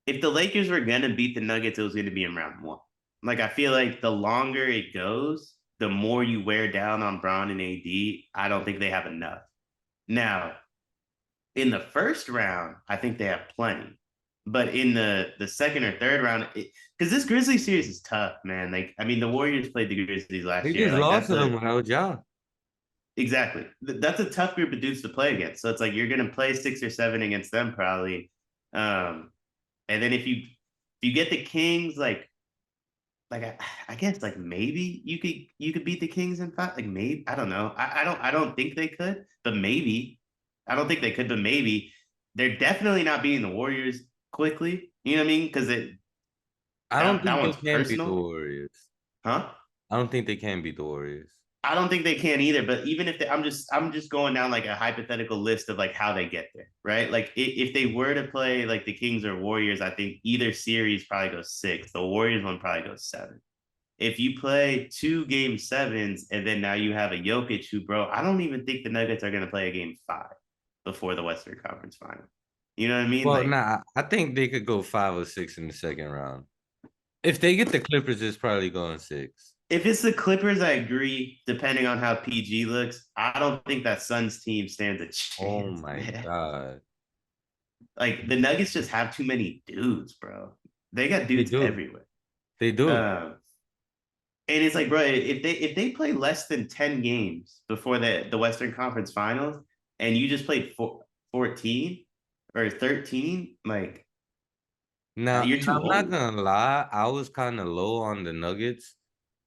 if the Lakers were gonna beat the Nuggets, it was gonna be in round one. Like I feel like the longer it goes, the more you wear down on Braun and AD. I don't think they have enough. Now, in the first round, I think they have plenty. But in the second or third round, because this Grizzlies series is tough, man. Like, I mean, the Warriors played the Grizzlies last They year. just Like, lost that's to them a without Ja. exactly that's a tough group of dudes to play against. So it's like you're gonna play 6 or 7 against them probably. And then if you get the Kings, I guess like maybe you could beat the Kings in 5. Like maybe I don't know. I don't think they could, but maybe. I don't think they could, but maybe. They're definitely not beating the Warriors quickly. You know what I mean? Because I don't that think they one's can beat the personal, Warriors. huh? I don't think they can beat the Warriors. I don't think they can either. But even if I'm just going down like a hypothetical list of like how they get there, right? Like if they were to play like the Kings or Warriors, I think either series probably goes 6. The Warriors one probably goes 7. If you play 2 game 7s and then now you have a Jokic who, bro, I don't even think the Nuggets are going to play a game 5 before the Western Conference Final. You know what I mean? Well, Like, nah, I think they could go 5 or 6 in the second round. If they get the Clippers, it's probably going 6. if it's the Clippers, I agree. Depending on how PG looks, I don't think that Suns team stands a Oh chance, my man. God. Like the Nuggets just have too many dudes, bro. They got They dudes do. everywhere. They do. Um, and it's like, bro, if they play less than 10 games before the Western Conference Finals, and you just played 14 or 13, like Now, you're too I'm not old. gonna lie, I was kind of low on the Nuggets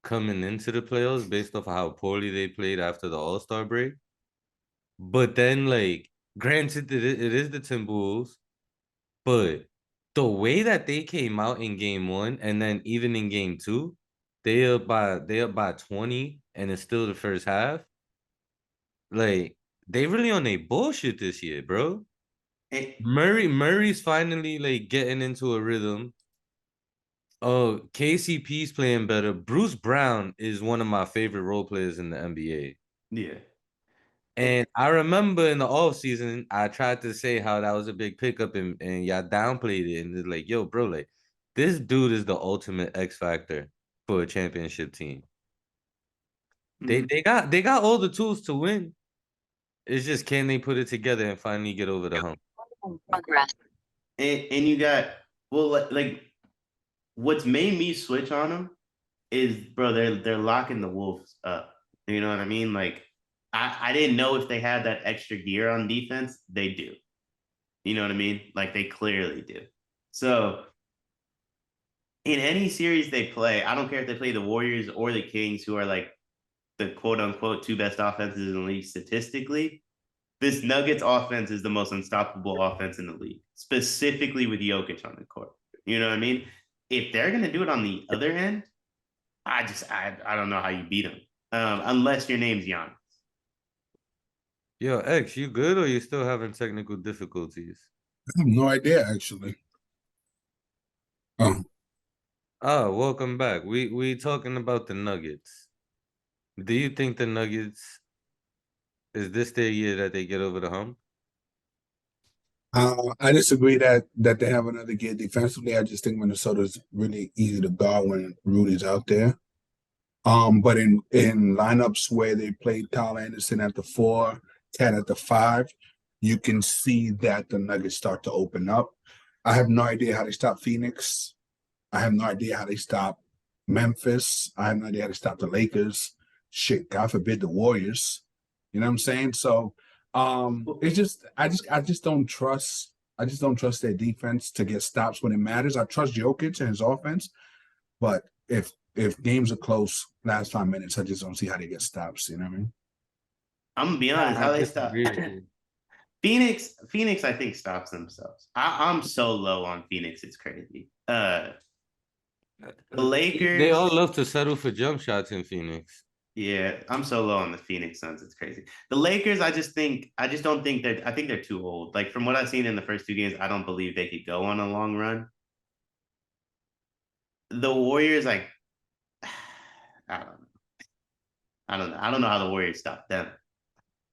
coming into the playoffs based off of how poorly they played after the All-Star break. But then, like, granted, it is the Timberwolves, but the way that they came out in game one and then even in game two, they up by 20 and it's still the first half. Like, they really on a bullshit this year, bro. And, Murray's finally like getting into a rhythm. Oh, KCP's playing better. Bruce Brown is one of my favorite role players in the NBA. yeah. And I remember in the offseason, I tried to say how that was a big pickup and y'all downplayed it. And it's like, yo, bro, like this dude is the ultimate X factor for a championship team. They Mhm. they got all the tools to win. It's just can they put it together and finally get over the hump? Progress. And you got, well, like what's made me switch on them is, bro, they're locking the Wolves up. You know what I mean? Like I didn't know if they had that extra gear on defense. They do. You know what I mean? Like they clearly do. So in any series they play, I don't care if they play the Warriors or the Kings, who are like the quote unquote 2 best offenses in the league statistically. This Nuggets offense is the most unstoppable offense in the league, specifically with Jokic on the court. You know what I mean? If they're gonna do it on the other end, I don't know how you beat them, unless your name's Giannis. Yo, X, you good or you still having technical difficulties? I have no idea actually. Oh, Oh, welcome back. We talking about the Nuggets. Do you think the Nuggets is this their year that they get over the hump? I disagree that they have another gear defensively. I just think Minnesota's really easy to guard when Rudy's out there. But in lineups where they played Kyle Anderson at the 4, Ted at the 5, you can see that the Nuggets start to open up. I have no idea how they stop Phoenix. I have no idea how they stop Memphis. I have no idea how to stop the Lakers. Shit, God forbid the Warriors. You know what I'm saying? So it's just I just don't trust their defense to get stops when it matters. I trust Jokic and his offense, but if games are close, last 5 minutes, I just don't see how they get stops. You know what I mean? I'm gonna be honest, I how they stop disagree with you. Phoenix, I think stops themselves. I'm so low on Phoenix, it's crazy. The They all Lakers, love to settle for jump shots in Phoenix. Yeah, I'm so low on the Phoenix Suns. It's crazy. The Lakers, I just don't think I think they're too old. Like from what I've seen in the first 2 games, I don't believe they could go on a long run. The Warriors, like, I don't know. I don't know how the Warriors stop them.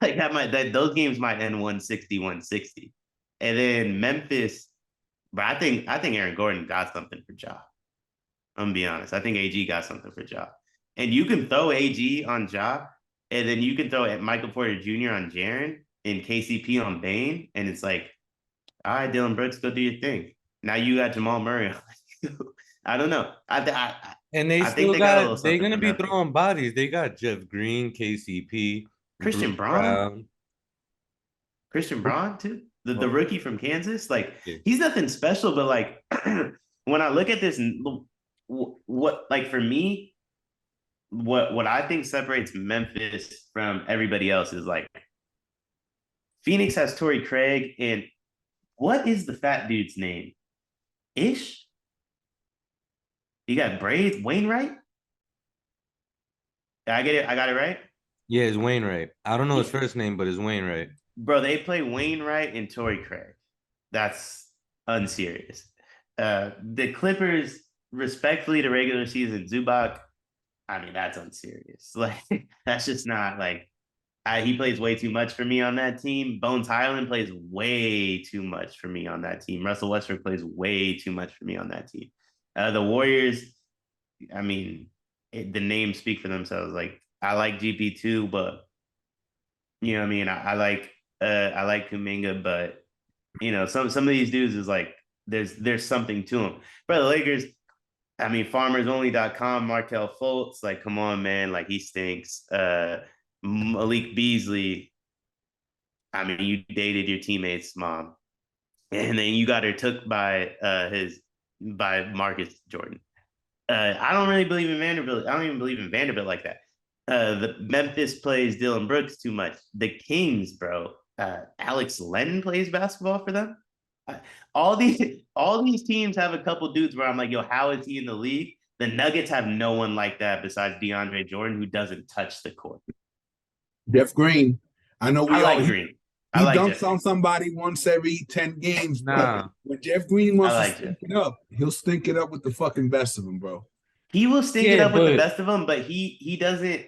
Like those games might end 160, 160. And then Memphis, but I think Aaron Gordon got something for Ja. I'm gonna be honest. I think AG got something for Ja. And you can throw AG on Ja, and then you can throw at Michael Porter Jr. on Jaren and KCP on Bane, and it's like, all right, Dylan Brooks, go do your thing. Now you got Jamal Murray. I don't know. And they I think still they got a little got, they're something going to for be Memphis. throwing bodies. They got Jeff Green, KCP, Bruce Christian Braun, Brown. Christian Braun too, the Oh, rookie from Kansas. Like yeah. he's nothing special, but like when I look at this, what like for me, what I think separates Memphis from everybody else is like Phoenix has Torrey Craig, and what is the fat dude's name? Ish. You got braids, Wainwright. Did I get it. I got it right. Yeah, it's Wainwright. I don't know his first name, but it's Wainwright. Bro, they play Wainwright and Torrey Craig. That's unserious. The Clippers, respectfully to regular season Zubac, I mean, that's unserious. Like, that's just not like he plays way too much for me on that team. Bones Highland plays way too much for me on that team. Russell Westbrook plays way too much for me on that team. The Warriors, I mean, the names speak for themselves. Like, I like GP2, but you know what I mean? I like Kuminga, but you know, some of these dudes is like there's something to them. But the Lakers, I mean, farmersonly.com, Markel Fultz, like, come on, man, like he stinks. Malik Beasley, I mean, you dated your teammate's mom, and then you got her took by by Marcus Jordan. I don't really believe in Vanderbilt. I don't even believe in Vanderbilt like that. The Memphis plays Dylan Brooks too much. The Kings, bro. Alex Len plays basketball for them. All these teams have a couple dudes where I'm like, yo, how is he in the league? The Nuggets have no one like that besides DeAndre Jordan, who doesn't touch the court. Jeff Green. I know I like Green. He dunks on somebody once every 10 games. Nah. When Jeff Green wants to like stink it up, he'll stink it up with the fucking best of them, bro. He will stink it up with the best of them, but he doesn't.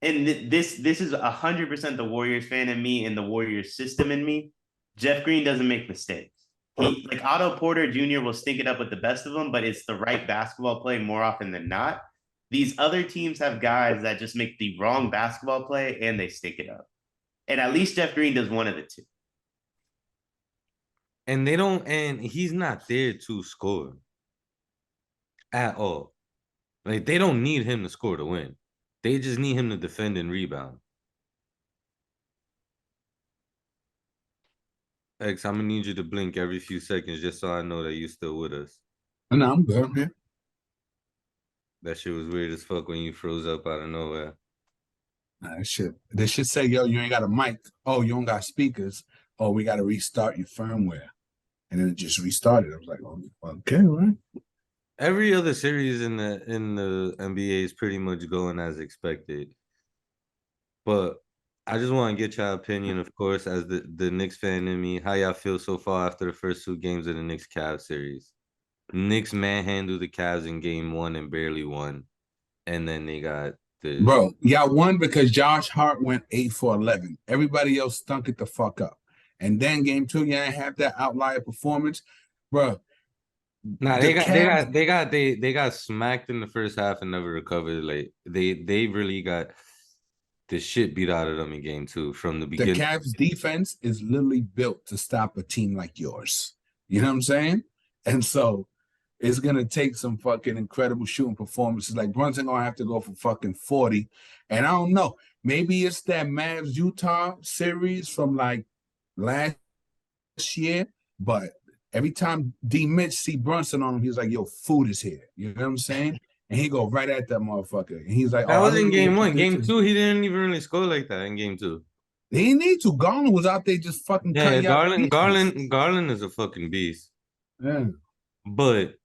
And this is 100% the Warriors fan in me and the Warriors system in me. Jeff Green doesn't make mistakes. He like Otto Porter Jr. will stink it up with the best of them, but it's the right basketball play more often than not. These other teams have guys that just make the wrong basketball play and they stink it up. And at least Jeff Green does one of the two. And they don't, and he's not there to score at all. Like, they don't need him to score to win. They just need him to defend and rebound. X, I'm gonna need you to blink every few seconds just so I know that you're still with us. No, I'm good. I'm here. That shit was weird as fuck when you froze up out of nowhere. Nah, this shit say, yo, you ain't got a mic. Oh, you don't got speakers. Oh, we got to restart your firmware. And then it just restarted. I was like, oh, okay, right. Every other series in the NBA is pretty much going as expected. But I just want to get your opinion, of course, as the Knicks fan in me. How y'all feel so far after the first 2 games of the Knicks-Cavs series? Knicks manhandled the Cavs in game 1 and barely won. And then they got the... Bro, y'all won because Josh Hart went 8 for 11. Everybody else stunk it the fuck up. And then game 2, y'all ain't have that outlier performance. Bro, nah, they got smacked in the first half and never recovered. Like they really got the shit beat out of them in game 2 from the beginning. The Cavs defense is literally built to stop a team like yours. You know what I'm saying? And so it's gonna take some fucking incredible shooting performances. Like Brunson gonna have to go for fucking 40. And I don't know. Maybe it's that Mavs Utah series from like last year, but every time D Mitch see Brunson on him, he's like, yo, food is here. You know what I'm saying? And he go right at that motherfucker. And he's like, that was in game 1. Game Game 2, he didn't even really score like that in game 2. He didn't need to. Garland was out there just fucking cutting Garland is a fucking beast. Yeah. But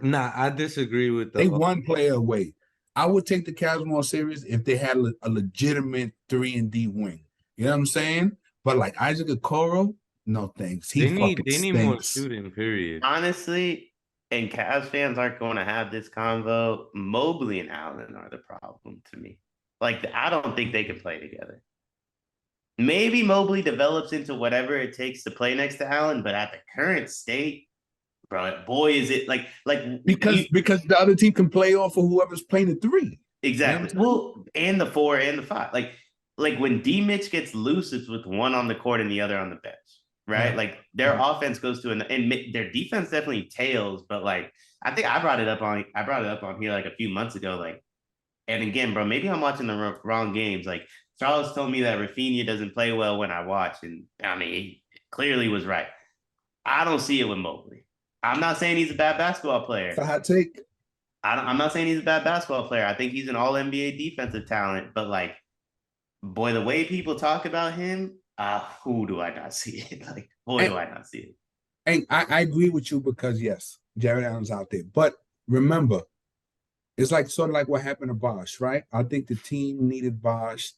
nah, I disagree with they one player away. I would take the Cavs more serious if they had a legitimate 3-and-D wing. You know what I'm saying? But like Isaac Okoro, no thanks. He fucking They need more stinks. shooting, period. Honestly, and Cavs fans aren't going to have this convo. Mobley and Allen are the problem to me. Like, I don't think they can play together. Maybe Mobley develops into whatever it takes to play next to Allen, but at the current state, bro, boy, is it because the other team can play off of whoever's playing the 3. Exactly. You know well, and the 4 and the 5. Like when D Mitch gets loose, it's with one on the court and the other on the bench, right? Yeah. Like their offense goes to and their defense definitely tails, but like I think I brought it up on here like a few months ago. Like, and again, bro, maybe I'm watching the wrong games. Like Charles told me that Rafinha doesn't play well when I watch, and I mean, he clearly was right. I don't see it with Mobley. I'm not saying he's a bad basketball player. It's a hot take. I'm not saying he's a bad basketball player. I think he's an all NBA defensive talent, but like, boy, the way people talk about him, who do I not see it? Like, boy, do I not see it. And I agree with you because yes, Jared Allen's out there. But remember, it's like sort of like what happened to Bosh, right? I think the team needed Bosh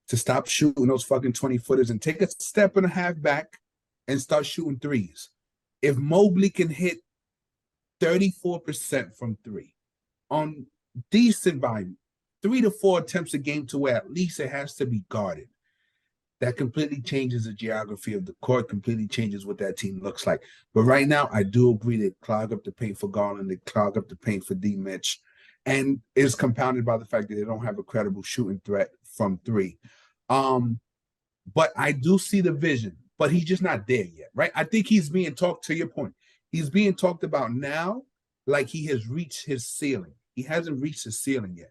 to stop shooting those fucking 20-footers and take a step and a half back and start shooting threes. If Mobley can hit 34% from 3 on decent volume, 3 to 4 attempts a game to where at least it has to be guarded, that completely changes the geography of the court, completely changes what that team looks like. But right now, I do agree they clog up the paint for Garland, they clog up the paint for D. Mitch, and is compounded by the fact that they don't have a credible shooting threat from 3. But I do see the vision, but he's just not there yet, right? I think he's being talked, to your point, he's being talked about now like he has reached his ceiling. He hasn't reached his ceiling yet.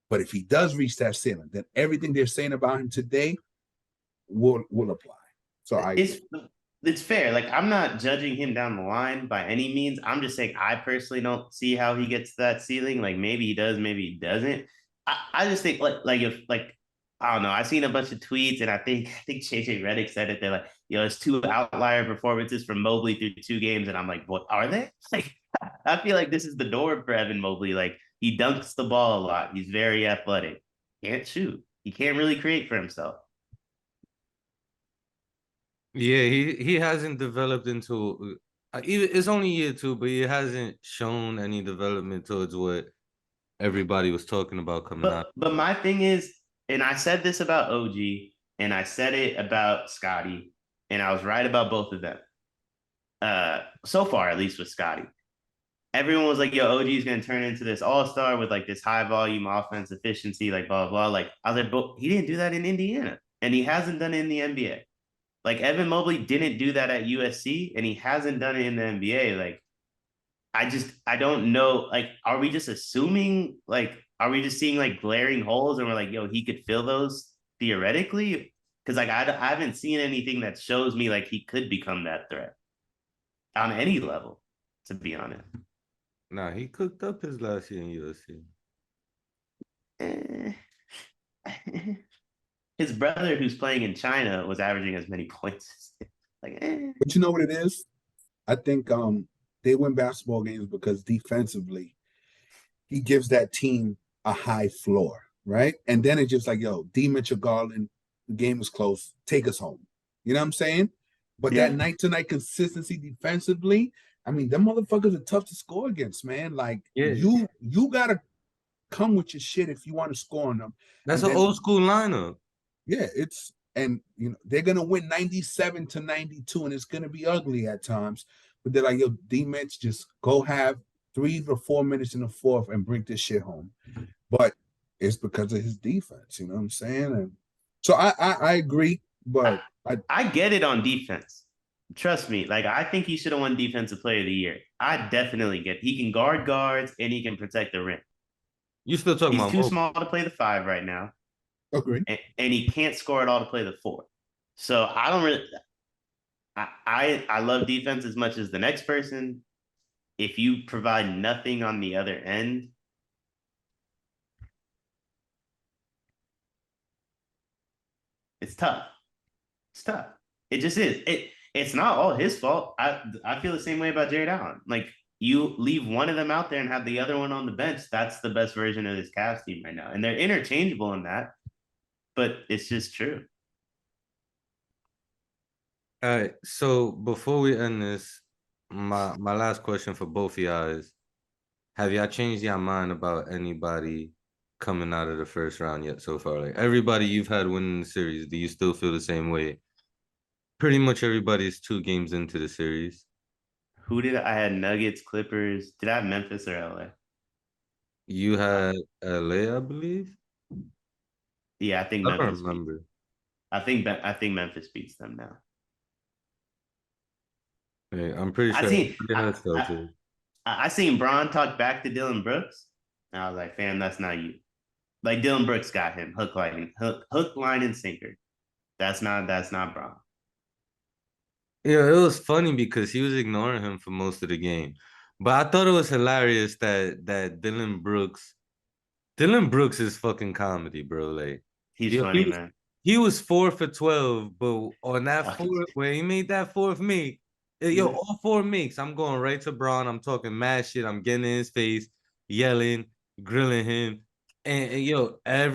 But if he does reach that ceiling, then everything they're saying about him today will apply. So it's fair. Like, I'm not judging him down the line by any means. I'm just saying I personally don't see how he gets to that ceiling. Like, maybe he does, maybe he doesn't. I just think if I don't know. I've seen a bunch of tweets, and I think JJ Redick said it. They're like, it's 2 outlier performances from Mobley through 2 games, and I'm like, what are they? Like, I feel like this is the norm for Evan Mobley. Like, he dunks the ball a lot. He's very athletic. Can't shoot. He can't really create for himself. Yeah, he hasn't developed into. It's only year 2, but he hasn't shown any development towards what everybody was talking about coming out. But my thing is, and I said this about OG, and I said it about Scotty, and I was right about both of them. So far, at least with Scotty. Everyone was like, yo, OG is going to turn into this all-star with like this high volume offense efficiency, like blah, blah, blah. Like, I was like, but he didn't do that in Indiana, and he hasn't done it in the NBA. Like, Evan Mobley didn't do that at USC, and he hasn't done it in the NBA. Like, I don't know. Like, are we just assuming, like, are we just seeing like glaring holes and we're like, yo, he could fill those theoretically? Because like, I haven't seen anything that shows me like he could become that threat on any level, to be honest. Nah, he cooked up his last year in USC. His brother, who's playing in China, was averaging as many points. But you know what it is? I think they win basketball games because defensively, he gives that team a high floor, right? And then it's just like, yo, D. Mitchell Garland, the game is close, take us home. You know what I'm saying? But that night-to-night consistency defensively, I mean, them motherfuckers are tough to score against, man. Like, you gotta come with your shit if you want to score on them. That's an old school lineup. Yeah, they're gonna win 97-92, and it's gonna be ugly at times. But they're like, yo, D-Mitch, just go have 3 or 4 minutes in the fourth and bring this shit home. But it's because of his defense, you know what I'm saying? And so I agree, but I get it on defense. Trust me, like, I think he should have won Defensive Player of the Year. I definitely get it. He can guard guards and he can protect the rim. You still talking He's about too small to play the 5 right now. Agree. And he can't score at all to play the 4. So I don't really I love defense as much as the next person. If you provide nothing on the other end, it's tough. It's tough. It just is. It's not all his fault. I feel the same way about Jared Allen. Like, you leave one of them out there and have the other one on the bench. That's the best version of this Cavs team right now. And they're interchangeable in that, but it's just true. All right. So before we end this, my last question for both of y'all is: have y'all changed your mind about anybody coming out of the first round yet so far? Like everybody you've had winning the series, do you still feel the same way? Pretty much everybody's 2 games into the series. Who did I had? Nuggets, Clippers. Did I have Memphis or LA? You had LA, I believe. Yeah, I think I don't Memphis. remember. I think Memphis beats them now. Hey, I'm pretty sure I seen Bron talk back to Dylan Brooks. And I was like, fam, that's not you. Like Dylan Brooks got him hook, line, and sinker. That's not Bron. Yeah, it was funny because he was ignoring him for most of the game. But I thought it was hilarious that Dylan Brooks is fucking comedy, bro. Like he's funny, man. He was 4 for 12, but on that fourth, where he made that fourth make, all 4 makes, I'm going right to Braun. I'm talking mad shit. I'm getting in his face, yelling, grilling him. As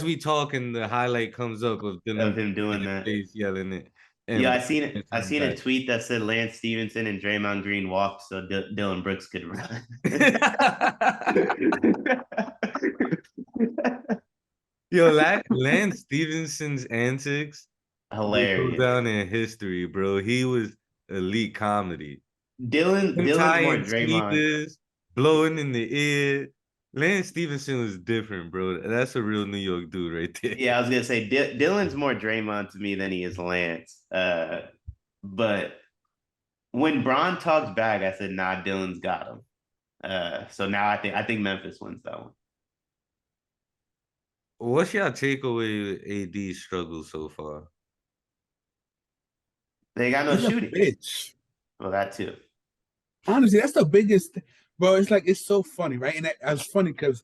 we talk and the highlight comes up of Dylan of him doing that, face, yelling it. Yeah, I seen it. I seen a tweet that said Lance Stevenson and Draymond Green walked so Dylan Brooks could run. Yo, Lance Stevenson's antics hilarious. Go down in history, bro. He was elite comedy. Dylan's more Draymond. Blowing in the ear. Lance Stevenson was different, bro. That's a real New York dude right there. Yeah, I was gonna say Dylan's more Draymond to me than he is Lance. But when Bron talks back, I said, nah, Dylan's got him. So now I think Memphis wins that one. What's your takeaway with AD's struggle so far? They got no shooting. Bitch. Well, that too. Honestly, that's the biggest, bro. It's like it's so funny, right? And it's funny because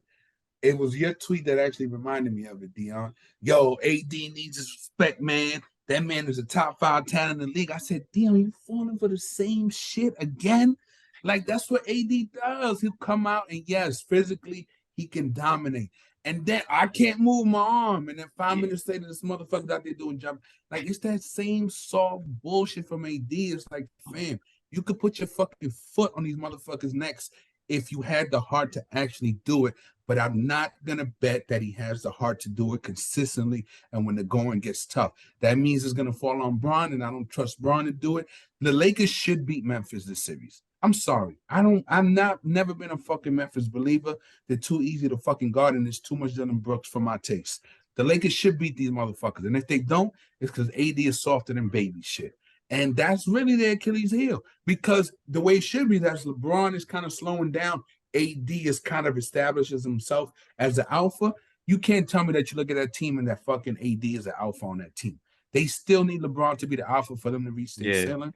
it was your tweet that actually reminded me of it, Deion. Yo, AD needs his respect, man. That man is a top 5 talent in the league. I said, Deion, you falling for the same shit again? Like, that's what AD does. He'll come out and, yes, physically, he can dominate. And then I can't move my arm. And then 5 minutes later, this motherfucker's out there doing jump. Like, it's that same soft bullshit from AD. It's like, fam, you could put your fucking foot on these motherfuckers' necks if you had the heart to actually do it. But I'm not going to bet that he has the heart to do it consistently and when the going gets tough. That means it's going to fall on Bron, and I don't trust Bron to do it. The Lakers should beat Memphis this series. I'm sorry. Never been a fucking Memphis believer. They're too easy to fucking guard, and there's too much Dylan Brooks for my taste. The Lakers should beat these motherfuckers. And if they don't, it's because AD is softer than baby shit. And that's really their Achilles heel. Because the way it should be, that's LeBron is kind of slowing down. AD is kind of establishes himself as the alpha. You can't tell me that you look at that team and that fucking AD is the alpha on that team. They still need LeBron to be the alpha for them to reach their ceiling.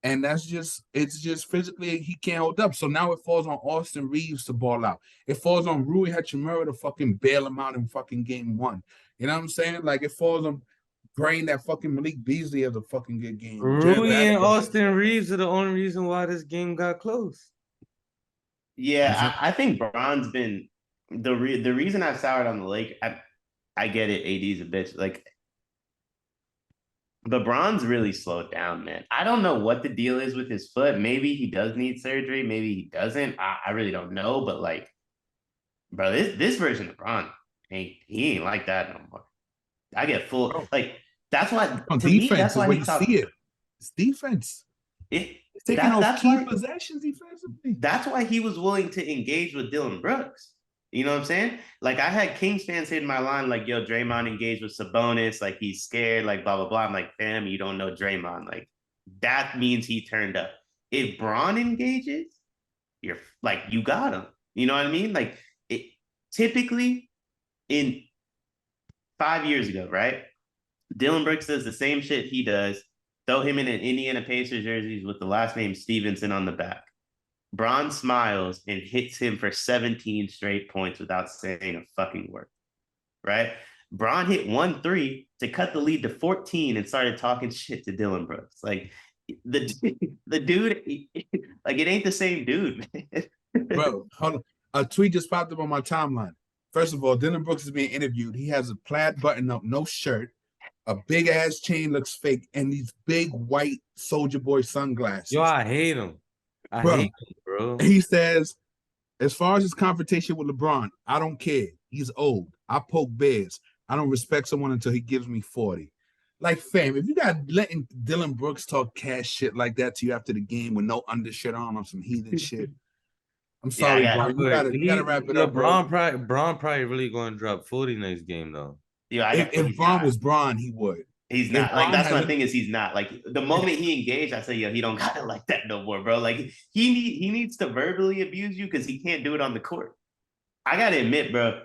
And it's just physically he can't hold up. So now it falls on Austin Reeves to ball out. It falls on Rui Hachimura to fucking bail him out in fucking game 1. You know what I'm saying? Like it falls on praying that fucking Malik Beasley has a fucking good game. Rui and Austin Reeves are the only reason why this game got close. Yeah, I think Bron's been the reason I soured on the Lake. I get it. AD's a bitch. Like, but Bron's really slowed down, man. I don't know what the deal is with his foot. Maybe he does need surgery. Maybe he doesn't. I really don't know. But like, bro, this version of Bron, he ain't like that no more. I get full like. That's why to defense me, that's why is where you see it. It's defense. It's taking those key possessions defensively. That's why he was willing to engage with Dylan Brooks. You know what I'm saying? Like I had Kings fans hitting my line like, yo, Draymond engaged with Sabonis, like he's scared, like blah, blah, blah. I'm like, fam, you don't know Draymond. Like that means he turned up. If Bron engages, you're like, you got him. You know what I mean? Like it typically in 5 years ago, right? Dylan Brooks does the same shit he does. Throw him in an Indiana Pacers jerseys with the last name Stevenson on the back. Bron smiles and hits him for 17 straight points without saying a fucking word, right? Bron hit 1 3 to cut the lead to 14 and started talking shit to Dylan Brooks. Like, the dude, like it ain't the same dude, man. Bro, hold on. A tweet just popped up on my timeline. First of all, Dylan Brooks is being interviewed. He has a plaid button up, no shirt, a big ass chain looks fake, and these big white Soldier Boy sunglasses. Yo, I hate him. I hate him, bro. He says, as far as his confrontation with LeBron, I don't care. He's old. I poke bears. I don't respect someone until he gives me 40. Like, fam, if you got letting Dylan Brooks talk cash shit like that to you after the game with no undershit on some heathen shit, I'm sorry, Yeah, bro. You gotta wrap it up, bro. Bron probably really going to drop 40 next game, though. Yeah, if Bron was Bron, he would. He's not. Like, that's my thing is he's not. Like, the moment he engaged, I say, yo, he don't got it like that no more, bro. Like, he needs to verbally abuse you because he can't do it on the court. I got to admit, bro,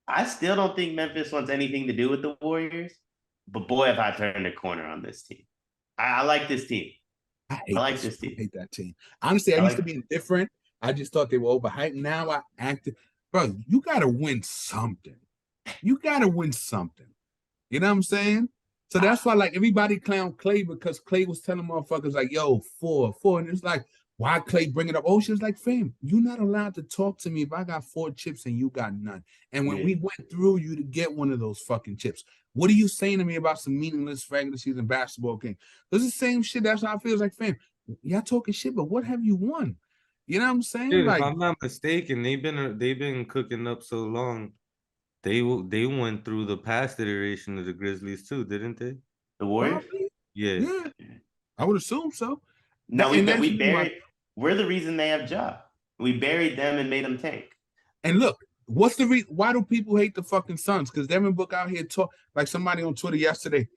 I still don't think Memphis wants anything to do with the Warriors. But boy, have I turned a corner on this team. I like this team. I like this team. I hate that team. Honestly, I used to be indifferent. I just thought they were overhyped. Now I acted, bro. You gotta win something. You gotta win something. You know what I'm saying? So that's why, like, everybody clown Clay because Clay was telling motherfuckers like, "Yo, 4, 4," and it's like, why Clay bring it up? Oh, she was like, "Fam, you're not allowed to talk to me if I got 4 chips and you got none." And when we went through you to get one of those fucking chips, what are you saying to me about some meaningless regular season basketball game? This is the same shit. That's how I feel. Like, fam, y'all talking shit, but what have you won? You know what I'm saying? Dude, like, if I'm not mistaken, they've been cooking up so long. They went through the past iteration of the Grizzlies too, didn't they? The Warriors? Yeah. I would assume so. No, we buried. We're the reason they have Ja. We buried them and made them tank. And look, what's the reason? Why do people hate the fucking Suns? Because Devin Booker out here talk like somebody on Twitter yesterday.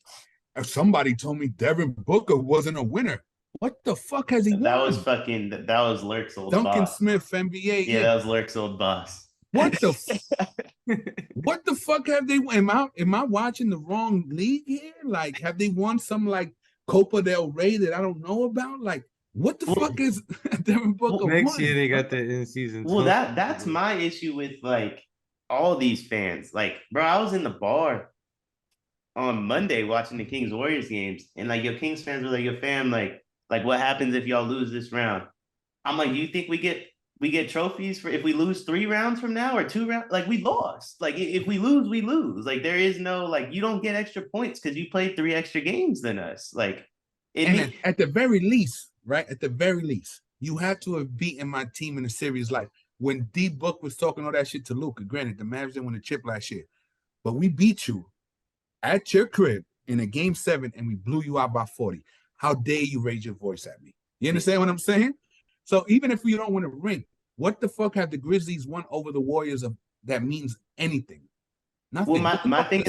Somebody told me Devin Booker wasn't a winner. What the fuck has he won? That was Lerk's old Duncan boss. Smith, NBA. Yeah, that was Lerk's old boss. What the what the fuck have they won? Am I watching the wrong league here? Like, have they won some like Copa del Rey that I don't know about? Like, what the fuck is Devin Booker? Next year they got the in season. Well, that's my issue with like all these fans. Like, bro, I was in the bar on Monday watching the Kings Warriors games, and like your Kings fans were like, "Your fam, like what happens if y'all lose this round?" I'm like, "You think we get trophies for if we lose 3 rounds from now or 2 rounds? Like, we lost. Like, if we lose, we lose. Like, there is no like you don't get extra points because you played 3 extra games than us. Like, at the very least, right? At the very least, you have to have beaten my team in a series. Like when D Book was talking all that shit to Luka. Granted, the Mavs didn't win the chip last year, but we beat you at your crib in a game 7 and we blew you out by 40. How dare you raise your voice at me? You understand what I'm saying? So even if we don't win a ring, what the fuck have the Grizzlies won over the Warriors of that means anything? Nothing. Well, my thing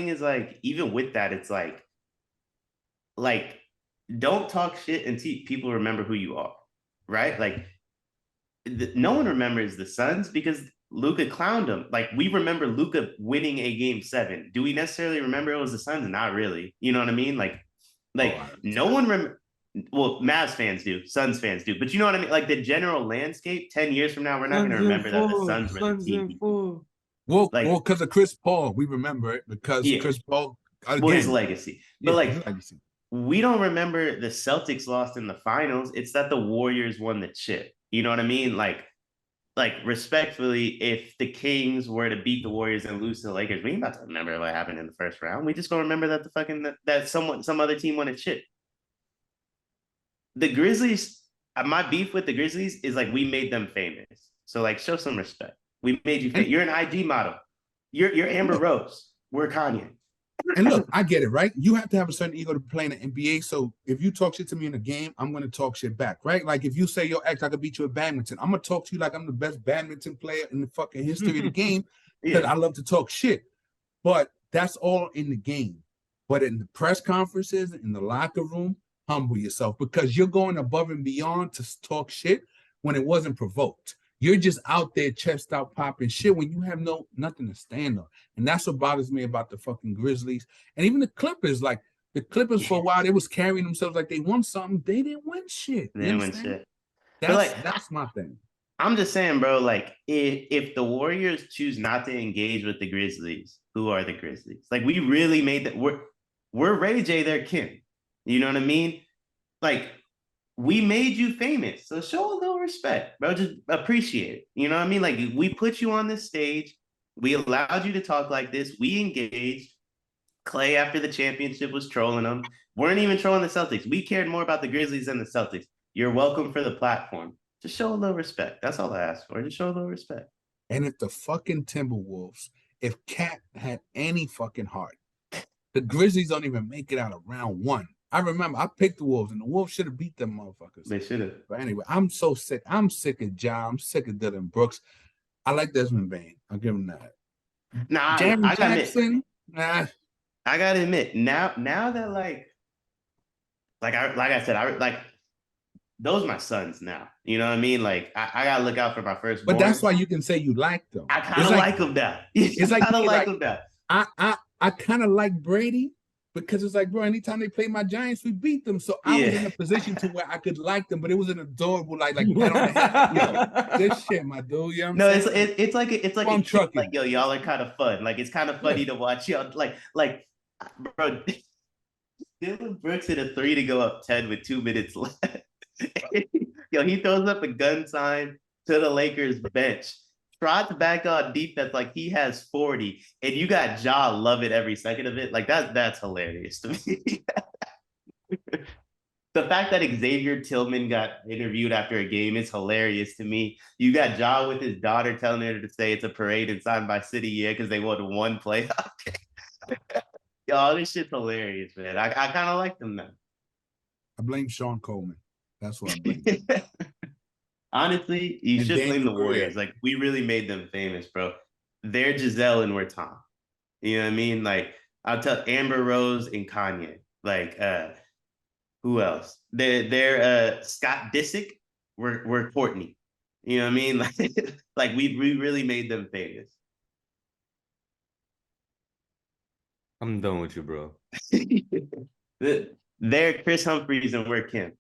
is like, even with that, it's like don't talk shit until people remember who you are, right? Like, no one remembers the Suns because Luka clowned them. Like, we remember Luka winning a game 7. Do we necessarily remember it was the Suns? Not really. You know what I mean? Like no one remember. Well, Mavs fans do, Suns fans do, but you know what I mean? Like the general landscape, 10 years from now, we're not going to remember that the Suns were the team. Well, because of Chris Paul, we remember it because Chris Paul, again, his legacy. But we don't remember the Celtics lost in the finals. It's that the Warriors won the chip. You know what I mean? Like respectfully, if the Kings were to beat the Warriors and lose to the Lakers, we ain't about to remember what happened in the first round. We just gonna remember that some other team won a chip. The Grizzlies, my beef with the Grizzlies is like we made them famous. So like show some respect. We made you famous. You're an IG model. You're Amber Rose. We're Kanye. And look, I get it, right? You have to have a certain ego to play in the NBA. So if you talk shit to me in a game, I'm going to talk shit back, right? Like if you say, yo, X, I could beat you at badminton, I'm going to talk to you like I'm the best badminton player in the fucking history of the game because I love to talk shit. But that's all in the game. But in the press conferences, in the locker room, humble yourself because you're going above and beyond to talk shit when it wasn't provoked. You're just out there chest out popping shit when you have nothing to stand on. And that's what bothers me about the fucking Grizzlies. And even the Clippers, like the Clippers for a while, they was carrying themselves like they won something. They didn't win shit. They didn't win shit. That's my thing. I'm just saying, bro, like if the Warriors choose not to engage with the Grizzlies, who are the Grizzlies? Like we really made that we're Ray J, their kin. You know what I mean? Like, we made you famous, so show a little respect, bro. Just appreciate it. You know what I mean? Like, we put you on this stage. We allowed you to talk like this. We engaged. Clay, after the championship, was trolling them. Weren't even trolling the Celtics. We cared more about the Grizzlies than the Celtics. You're welcome for the platform. Just show a little respect. That's all I ask for. Just show a little respect. And if the fucking Timberwolves, if Cat had any fucking heart, the Grizzlies don't even make it out of round one. I remember I picked the Wolves, and the Wolves should have beat them motherfuckers. They should have. But anyway, I'm so sick. I'm sick of Ja. I'm sick of Dylan Brooks. I like Desmond Bain. I'll give him that. Nah, Jaren I gotta Jackson. admit, Nah. I gotta admit, now that like I said, those are my sons now. You know what I mean? Like, I gotta look out for my first. But that's why you can say you like them. I kind of like them now. It's like kind of like them now. I kind of like Brady because it's like, bro, anytime they play my Giants, we beat them. So I was in a position to where I could like them, but it was an adorable like pat on the head. Yo, this shit, my dude. You know no, it's like a trucking. Like, yo, y'all are kind of fun. Like, it's kind of funny to watch y'all. Like, bro, Dylan Brooks hit a 3 to go up 10 with 2 minutes left. Yo, he throws up a gun sign to the Lakers bench. Trots back on defense like he has 40, and you got Ja loving every second of it. Like, that's hilarious to me. The fact that Xavier Tillman got interviewed after a game is hilarious to me. You got Ja with his daughter telling her to say it's a parade inside my city, because they won one playoff game. Yo, all this shit's hilarious, man. I kind of like them now. I blame Sean Coleman. That's what I blame. Honestly, you should blame the Warriors. Like, we really made them famous, bro. They're Giselle and we're Tom. You know what I mean? Like, I'll tell Amber Rose and Kanye. Like, who else? They're Scott Disick. We're Courtney. You know what I mean? Like we really made them famous. I'm done with you, bro. They're Chris Humphries and we're Kim.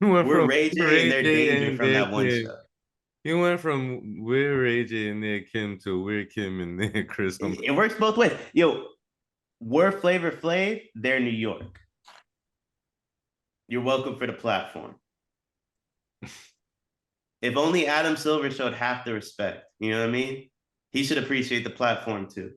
We're Ray J and they're Danger from that one show. You went from we're Ray J and they're Kim to we're Kim and they're Chris Humphries. It works both ways. Yo, we're Flavor Flav, they're New York. You're welcome for the platform. If only Adam Silver showed half the respect, you know what I mean? He should appreciate the platform too.